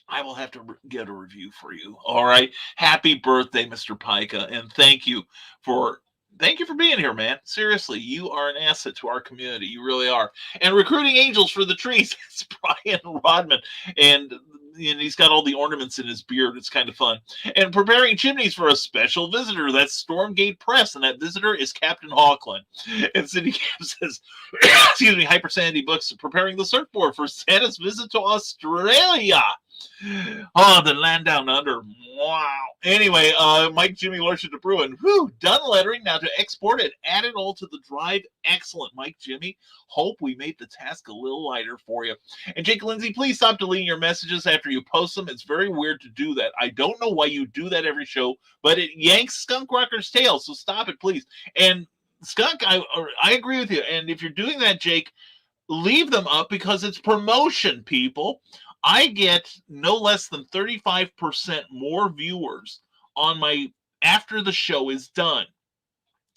I will have to get a review for you. All right. Happy birthday, Mr. Pica. And thank you for being here, man. Seriously, you are an asset to our community. You really are. And recruiting angels for the trees. It's Brian Rodman. And he's got all the ornaments in his beard. It's kind of fun. And preparing chimneys for a special visitor. That's Stormgate Press. And that visitor is Captain Hawkland. And Cindy Camp says, excuse me, Hyper Sandy Books preparing the surfboard for Santa's visit to Australia. Oh, the land down under. Wow. Anyway, Mike, Jimmy, Lordship de Bruin. Whew, done lettering. Now to export it. Add it all to the drive. Excellent, Mike, Jimmy. Hope we made the task a little lighter for you. And Jake Lindsay, please stop deleting your messages after you post them. It's very weird to do that. I don't know why you do that every show, but it yanks Skunk Rocker's tail, so stop it, please. And Skunk, I agree with you. And if you're doing that, Jake, leave them up because it's promotion, people. I get no less than 35% more viewers on my after the show is done.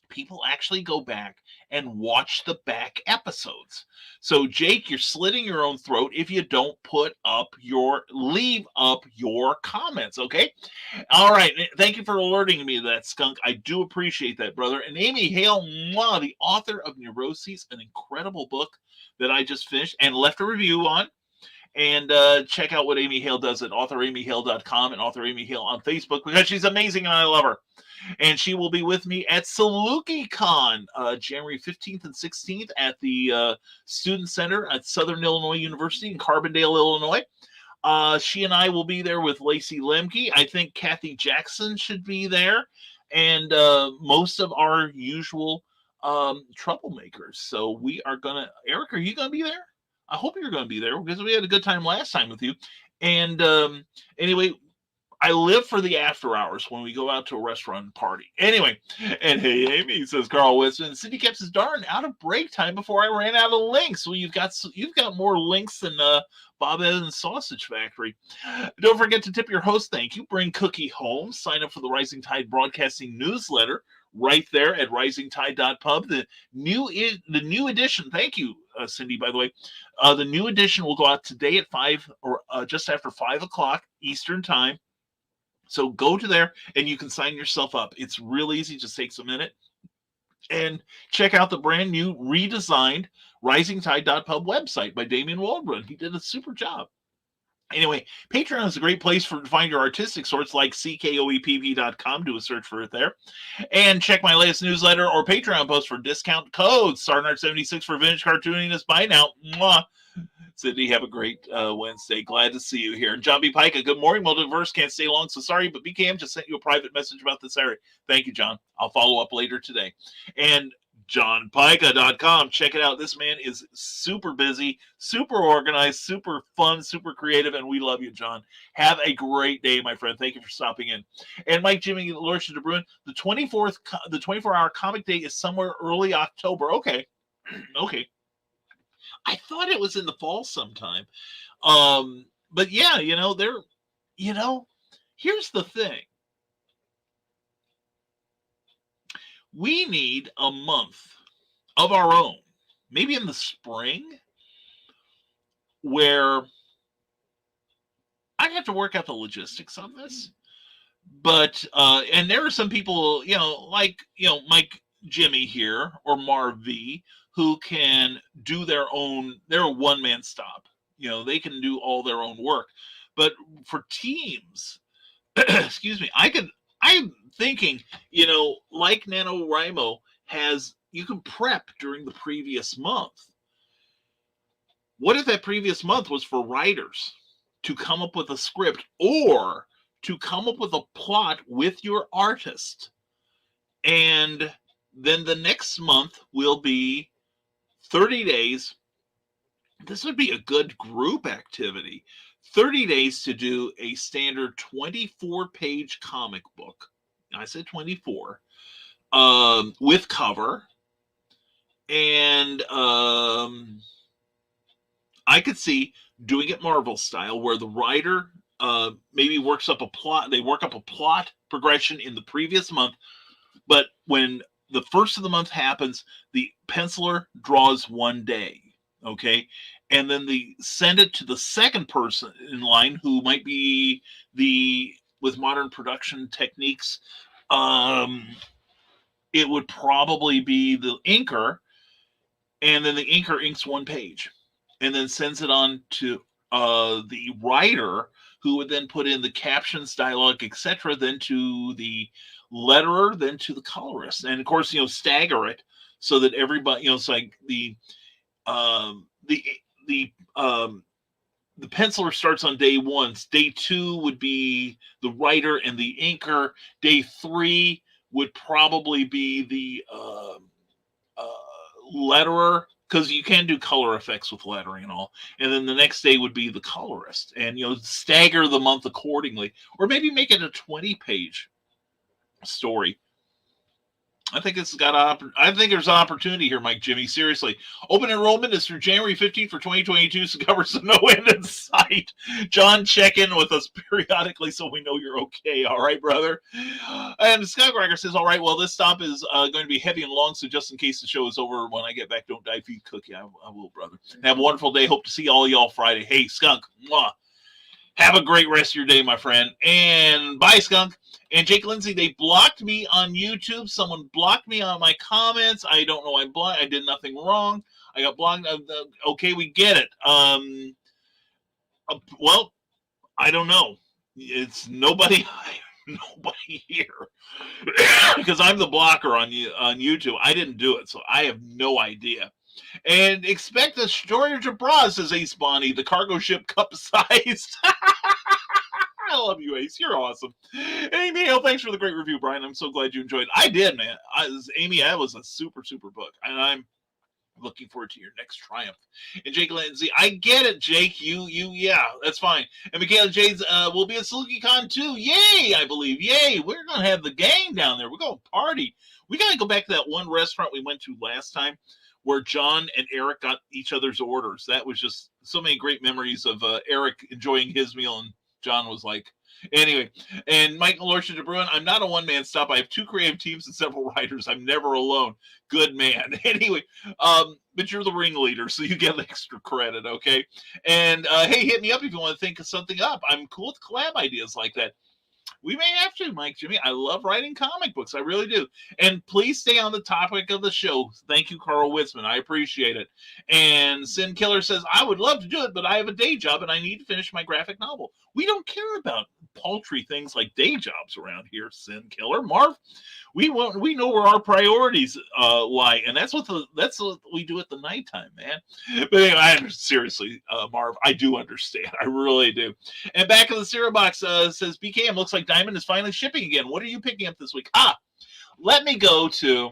People actually go back and watch the back episodes. So, Jake, you're slitting your own throat if you don't leave up your comments, okay? All right. Thank you for alerting me to that, Skunk. I do appreciate that, brother. And Amy Hale, the author of Neuroses, an incredible book that I just finished and left a review on. And check out what Amy Hale does at authoramyhale.com and Author Amy Hale on Facebook because she's amazing and I love her. And she will be with me at SalukiCon January 15th and 16th at the Student Center at Southern Illinois University in Carbondale, Illinois. She and I will be there with Lacey Lemke. I think Kathy Jackson should be there. And most of our usual troublemakers. So we are going to... Eric, are you going to be there? I hope you're going to be there because we had a good time last time with you. And anyway, I live for the after hours when we go out to a restaurant party. Anyway, and hey, Amy, says Carl Witzman. Cindy kept his darn out of break time before I ran out of links. Well, you've got more links than Bob Evans Sausage Factory. Don't forget to tip your host. Thank you. Bring Cookie home. Sign up for the Rising Tide Broadcasting newsletter. right there at risingtide.pub. The new edition. Thank you, Cindy, by the way. The new edition will go out today at 5 or just after 5 o'clock Eastern time. So go to there and you can sign yourself up. It's real easy. Just takes a minute. And check out the brand new redesigned risingtide.pub website by Damian Waldron. He did a super job. Anyway, Patreon is a great place to find your artistic sorts, like ckoepp.com. Do a search for it there. And check my latest newsletter or Patreon post for discount codes. Starnard76 for vintage cartooniness. Bye now. Mwah. Sydney, have a great Wednesday. Glad to see you here. And John B. Pica, good morning. Multiverse, can't stay long, so sorry, but BKM just sent you a private message about this area. Thank you, John. I'll follow up later today. And johnpica.com. Check it out. This man is super busy, super organized, super fun, super creative, and we love you, John. Have a great day, my friend. Thank you for stopping in. And Mike, Jimmy, Lordship de Bruin, the 24-hour comic day is somewhere early October. Okay. Okay. I thought it was in the fall sometime. But yeah, here's the thing. We need a month of our own, maybe in the spring, where I'd have to work out the logistics on this. But, and there are some people, like Mike, Jimmy here, or Marv V, who can do they're a one-man stop. They can do all their own work. But for teams, excuse me, I'm thinking, like NaNoWriMo you can prep during the previous month. What if that previous month was for writers to come up with a script or to come up with a plot with your artist? And then the next month will be 30 days. This would be a good group activity. 30 days to do a standard 24-page comic book. I said 24. With cover. And I could see doing it Marvel style, where the writer maybe works up a plot. They work up a plot progression in the previous month. But when the first of the month happens, the penciler draws one day, okay? And then they send it to the second person in line, who might be with modern production techniques, it would probably be the inker, and then the inker inks one page and then sends it on to the writer, who would then put in the captions, dialogue, etc., then to the letterer, then to the colorist, and of course, stagger it so that everybody, it's like the penciler starts on day 1. Day 2 would be the writer and the inker. Day 3 would probably be the letterer, because you can do color effects with lettering and all. And then the next day would be the colorist, and stagger the month accordingly, or maybe make it a 20-page story. I think there's an opportunity here, Mike Jimmy. Seriously. Open enrollment is through January 15th for 2022, so covers no end in sight. John, check in with us periodically so we know you're okay. All right, brother? And Scott Greger says, all right, well, this stop is going to be heavy and long, so just in case the show is over when I get back, don't die, feed cookie. I will, brother. Have a wonderful day. Hope to see all y'all Friday. Hey, Skunk. Mwah. Have a great rest of your day, my friend. And bye, Skunk. And Jake Lindsay, they blocked me on YouTube. Someone blocked me on my comments. I don't know. I did nothing wrong. I got blocked. Okay, we get it. Well, I don't know. It's nobody here because I'm the blocker on YouTube. I didn't do it, so I have no idea. And expect a shortage of bras, says Ace Bonnie. The cargo ship cup-sized. I love you, Ace. You're awesome. Amy Hale, thanks for the great review, Brian. I'm so glad you enjoyed it. I did, man. Amy, that was a super, super book. And I'm looking forward to your next triumph. And Jake Lindsay, I get it, Jake. Yeah, that's fine. And Michaela Jades will be at SalukiCon too. Yay, I believe. Yay. We're going to have the gang down there. We're going to party. We got to go back to that one restaurant we went to last time, where John and Eric got each other's orders. That was just so many great memories of Eric enjoying his meal and John was like, anyway. And Michael Lorsha de Bruin, I'm not a one-man stop. I have 2 creative teams and several writers. I'm never alone. Good man. Anyway, but you're the ringleader, so you get extra credit, okay? And hey, hit me up if you want to think of something up. I'm cool with collab ideas like that. We may have to, Mike Jimmy. I love writing comic books. I really do. And please stay on the topic of the show. Thank you, Carl Witzman. I appreciate it. And Sin Killer says, I would love to do it, but I have a day job and I need to finish my graphic novel. We don't care about paltry things like day jobs around here, Sin Killer. Marv, we know where our priorities lie, and that's what we do at the nighttime, man. But anyway, seriously, Marv, I do understand. I really do. And back in the cereal box says, BKM, looks like Diamond is finally shipping again. What are you picking up this week? Let me go to,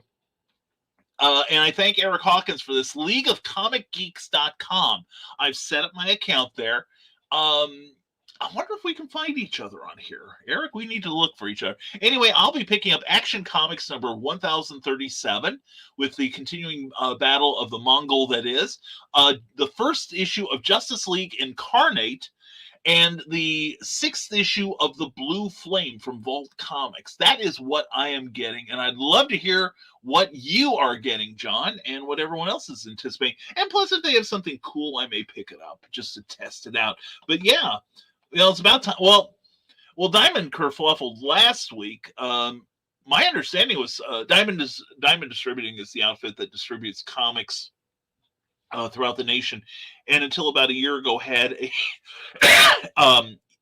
and I thank Eric Hawkins for this, leagueofcomicgeeks.com. I've set up my account there. I wonder if we can find each other on here. Eric, we need to look for each other. Anyway, I'll be picking up Action Comics number 1037 with the continuing battle of the Mongol that is. The first issue of Justice League Incarnate and the 6th issue of The Blue Flame from Vault Comics. That is what I am getting, and I'd love to hear what you are getting, John, and what everyone else is anticipating. And plus, if they have something cool, I may pick it up just to test it out. But yeah, it's about time. Well, Diamond kerfluffled last week. My understanding was Diamond Distributing is the outfit that distributes comics throughout the nation, and until about a year ago had a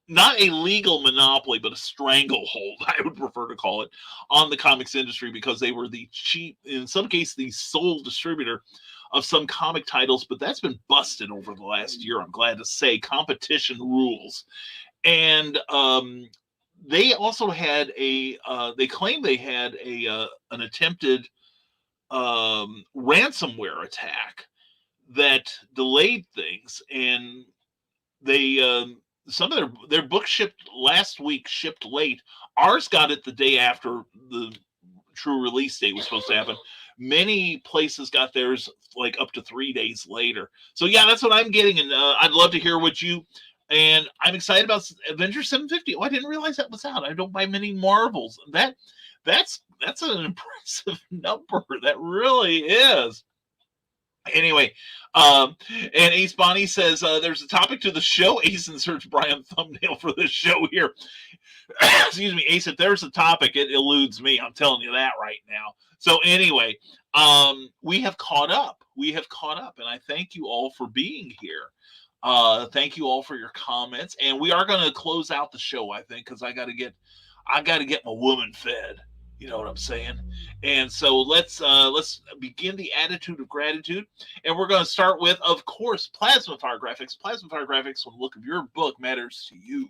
not a legal monopoly, but a stranglehold, I would prefer to call it, on the comics industry, because they were the cheap, in some cases, the sole distributor of some comic titles. But that's been busted over the last year, I'm glad to say. Competition rules. And they also had they claimed they had an attempted ransomware attack that delayed things, and they some of their book shipped last week, shipped late. Ours got it the day after the true release date was supposed to happen. Many places got theirs like up to 3 days later. So yeah, that's what I'm getting, and I'd love to hear what you. And I'm excited about Avengers 750. Oh, I didn't realize that was out. I don't buy many Marvels. That's an impressive number. That really is. Anyway, and Ace Bonnie says there's a topic to the show. Ace inserts Brian thumbnail for this show here. Excuse me, Ace, if there's a topic, it eludes me. I'm telling you that right now. So anyway, we have caught up. And I thank you all for being here. Thank you all for your comments. And we are going to close out the show, I think, because I got to get my woman fed. You know what I'm saying? And so let's begin the attitude of gratitude. And we're going to start with, of course, Plasma Fire Graphics. Plasma Fire Graphics, when the look of your book matters to you.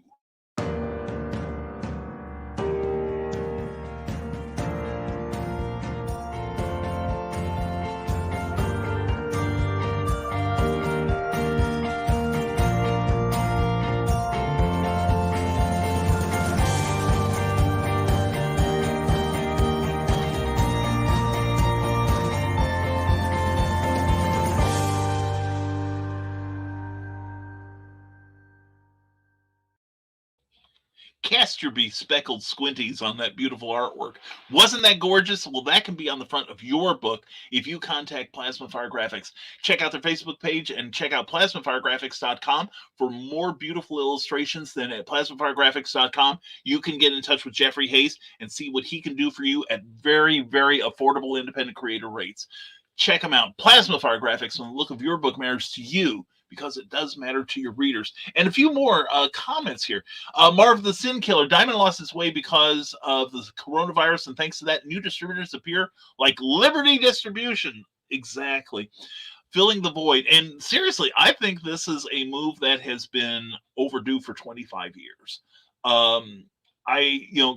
Cast your bespeckled squinties on that beautiful artwork. Wasn't that gorgeous? Well, that can be on the front of your book if you contact Plasma Fire Graphics. Check out their Facebook page and check out plasmafiregraphics.com for more beautiful illustrations. Then at plasmafiregraphics.com, you can get in touch with Jeffrey Hayes and see what he can do for you at very, very affordable independent creator rates. Check them out. Plasma Fire Graphics, when the look of your book matters to you, because it does matter to your readers. And a few more comments here. Marv the Sin Killer. Diamond lost its way because of the coronavirus, and thanks to that, new distributors appear like Liberty Distribution. Exactly. Filling the void. And seriously, I think this is a move that has been overdue for 25 years. Of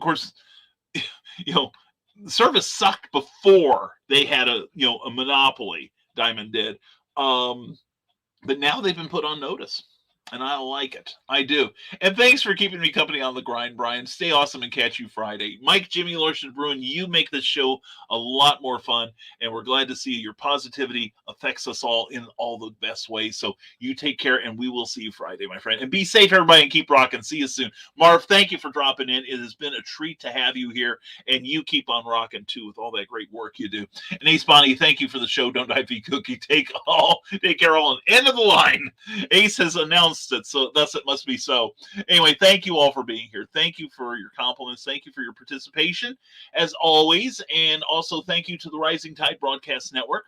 course, the service sucked before they had a monopoly. Diamond did. But now they've been put on notice. And I like it. I do. And thanks for keeping me company on the grind, Brian. Stay awesome and catch you Friday. Mike, Jimmy, Lorshin, Bruin, you make this show a lot more fun. And we're glad to see your positivity affects us all in all the best ways. So you take care, and we will see you Friday, my friend. And be safe, everybody, and keep rocking. See you soon. Marv, thank you for dropping in. It has been a treat to have you here. And you keep on rocking, too, with all that great work you do. And Ace Bonnie, thank you for the show. Don't die, be cookie. Take care all. And end of the line. Ace has announced it, so thus it must be so. Anyway, thank you all for being here. Thank you for your compliments. Thank you for your participation, as always. And also thank you to the Rising Tide Broadcast Network,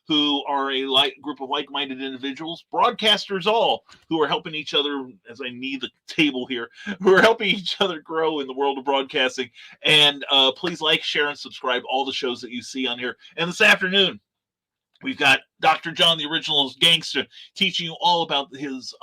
who are a group of like-minded individuals, broadcasters all, who are helping each other, as I need the table here, who are helping each other grow in the world of broadcasting. And please like, share, and subscribe all the shows that you see on here. And this afternoon, we've got Dr. John, the original gangster, teaching you all about his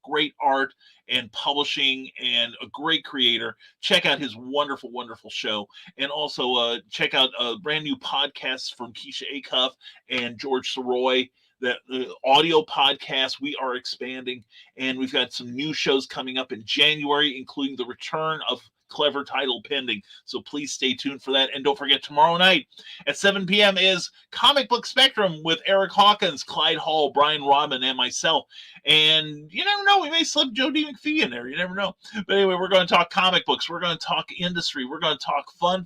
great art and publishing, and a great creator. Check out his wonderful, wonderful show. And also check out brand new podcasts from Keisha Acuff and George Soroy. The audio podcast, we are expanding. And we've got some new shows coming up in January, including the return of Clever Title pending. So please stay tuned for that. And don't forget, tomorrow night at 7 p.m. is Comic Book Spectrum with Eric Hawkins, Clyde Hall, Brian Rodman, and myself. And you never know, we may slip Joe D. McPhee in there. You never know. But anyway, we're going to talk comic books. We're going to talk industry. We're going to talk fun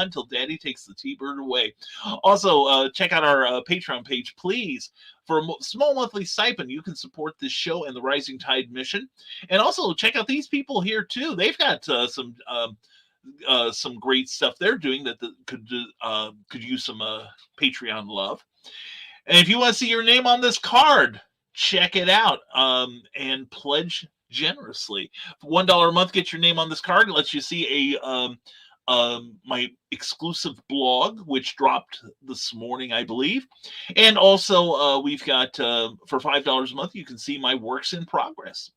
till Daddy takes the T-Bird away. Also, check out our Patreon page, please. For a small monthly stipend, you can support this show and the Rising Tide mission. And also check out these people here too. They've got some great stuff they're doing that could use some Patreon love. And if you want to see your name on this card, check it out and pledge generously. For $1 a month, get your name on this card. It lets you see my exclusive blog, which dropped this morning, I believe. And also we've got for $5 a month, you can see my works in progress,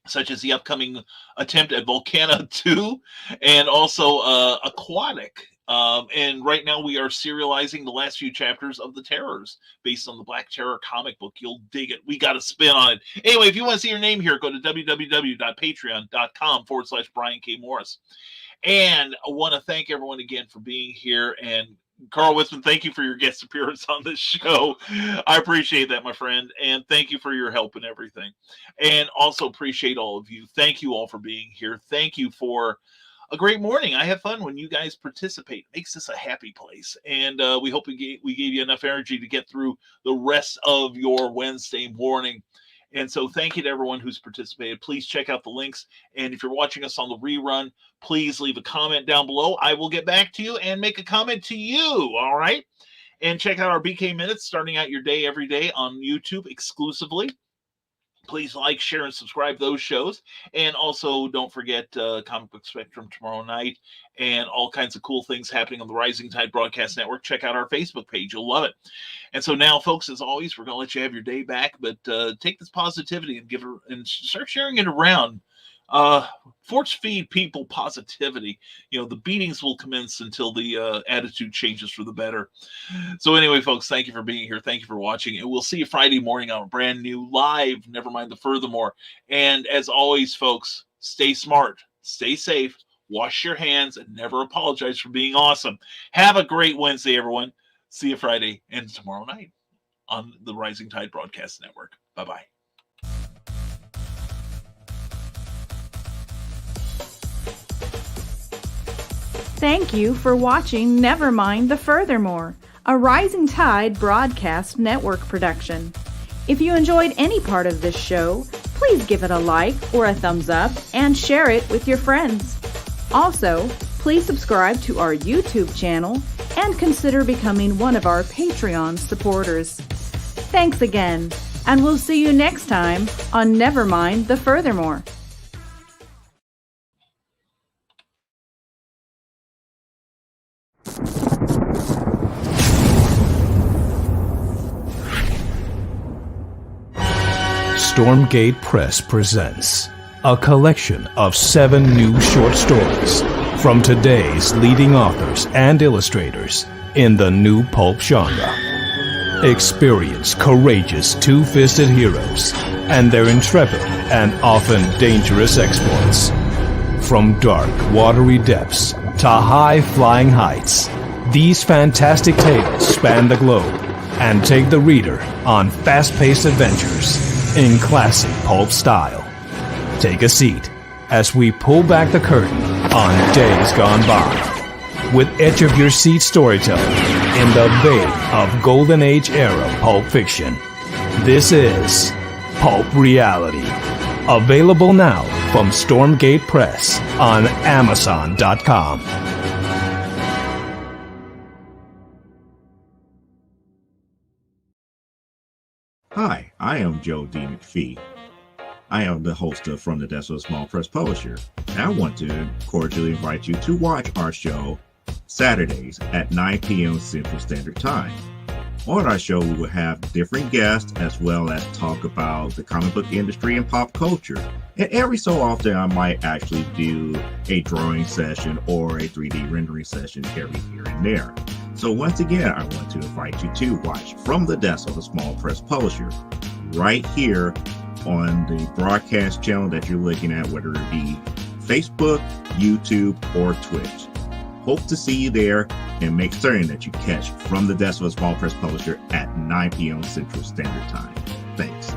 such as the upcoming attempt at Volcana 2 and also Aquatic. And right now we are serializing the last few chapters of The Terrors based on the Black Terror comic book. You'll dig it. We got a spin on it. Anyway, if you want to see your name here, go to www.patreon.com/Brian K. Morris. And I want to thank everyone again for being here. And Carl Witzman, thank you for your guest appearance on this show. I appreciate that, my friend. And thank you for your help and everything. And also appreciate all of you. Thank you all for being here. Thank you for a great morning. I have fun when you guys participate. It makes this a happy place. And we hope we gave you enough energy to get through the rest of your Wednesday morning. And so thank you to everyone who's participated. Please check out the links. And if you're watching us on the rerun, please leave a comment down below. I will get back to you and make a comment to you. All right. And check out our BK Minutes, starting out your day every day on YouTube exclusively. Please like, share, and subscribe those shows. And also don't forget Comic Book Spectrum tomorrow night and all kinds of cool things happening on the Rising Tide Broadcast Network. Check out our Facebook page. You'll love it. And so now, folks, as always, we're going to let you have your day back, but take this positivity and start sharing it around. Force feed people positivity. You know, the beatings will commence until the attitude changes for the better. So anyway, folks, thank you for being here. Thank you for watching. And we'll see you Friday morning on a brand new live Never Mind the Furthermore. And as always, folks, stay smart, stay safe, wash your hands, and never apologize for being awesome. Have a great Wednesday, everyone. See you Friday and tomorrow night on the Rising Tide Broadcast Network. Bye-bye. Thank you for watching Never Mind the Furthermore, a Rising Tide Broadcast Network production. If you enjoyed any part of this show, please give it a like or a thumbs up and share it with your friends. Also, please subscribe to our YouTube channel and consider becoming one of our Patreon supporters. Thanks again, and we'll see you next time on Never Mind the Furthermore. Stormgate Press presents a collection of 7 new short stories from today's leading authors and illustrators in the new pulp genre. Experience courageous two-fisted heroes and their intrepid and often dangerous exploits. From dark, watery depths to high-flying heights, these fantastic tales span the globe and take the reader on fast-paced adventures in classic pulp style. Take a seat as we pull back the curtain on Days Gone By with edge-of-your-seat storytelling in the vein of Golden Age era pulp fiction. This is Pulp Reality. Available now from Stormgate Press on Amazon.com. Hi, I am Joe D. McPhee. I am the host of From the Desk of a Small Press Publisher, and I want to cordially invite you to watch our show Saturdays at 9 p.m. Central Standard Time. On our show, we will have different guests as well as talk about the comic book industry and pop culture. And every so often, I might actually do a drawing session or a 3D rendering session every here and there. So once again, I want to invite you to watch From the Desk of a Small Press Publisher right here on the broadcast channel that you're looking at, whether it be Facebook, YouTube, or Twitch. Hope to see you there, and make certain that you catch From the Desk of a Small Press Publisher at 9 p.m. Central Standard Time. Thanks.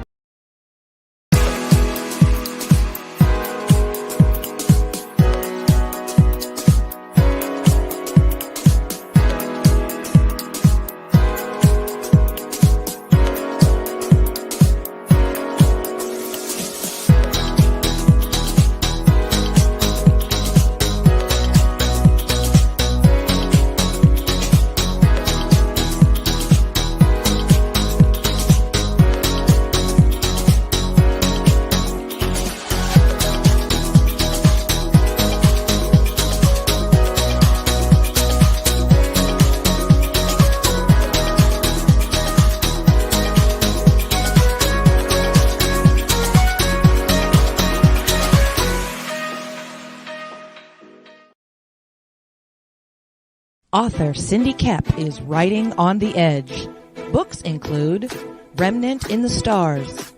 Author Cindy Kep is writing on the edge. Books include Remnant in the Stars,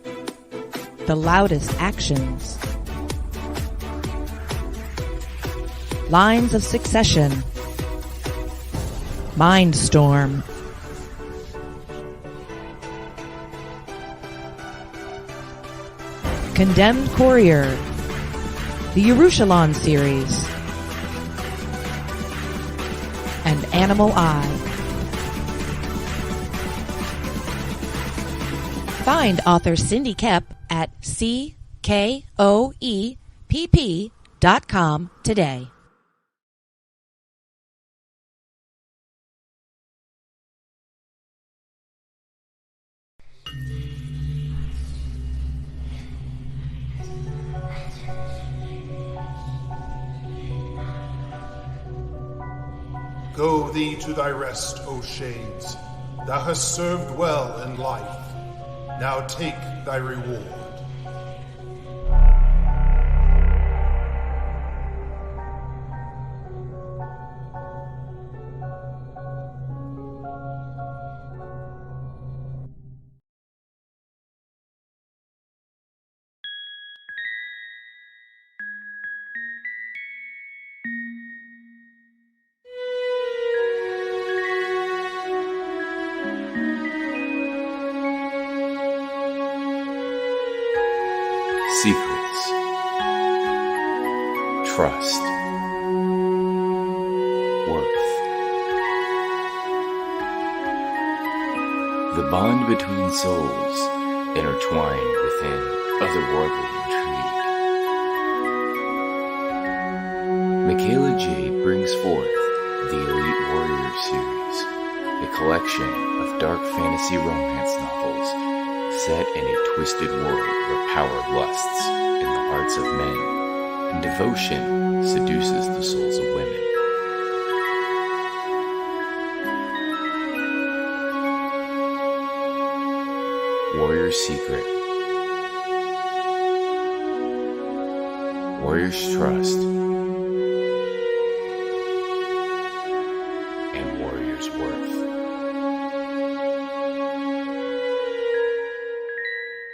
The Loudest Actions, Lines of Succession, Mindstorm, Condemned Courier, the Yerushalayim series, and Animal Eye. Find author Cindy Kep at CKOEPP.com today. Go thee to thy rest, O Shades. Thou hast served well in life. Now take thy reward. Secrets, trust, worth. The bond between souls intertwined within otherworldly intrigue. Michaela Jade brings forth the Elite Warrior series, a collection of dark fantasy romance novels set in a twisted world where power lusts in the hearts of men and devotion seduces the souls of women. Warrior's Secret, Warrior's Trust, and Warrior's Worth.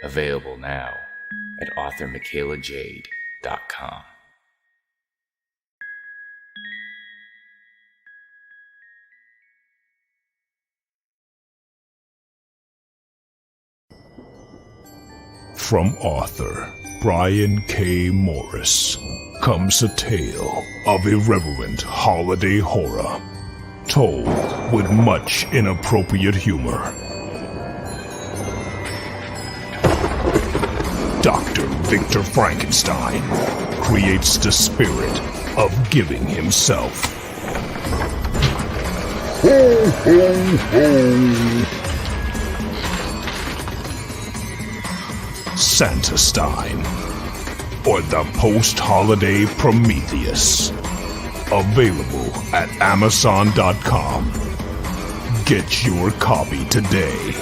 Available now at authormichaelajade.com. From author Brian K. Morris comes a tale of irreverent holiday horror, told with much inappropriate humor. Dr. Victor Frankenstein creates the spirit of giving himself. Ho, ho, ho! Santastein, or the post-holiday Prometheus. Available at Amazon.com. Get your copy today.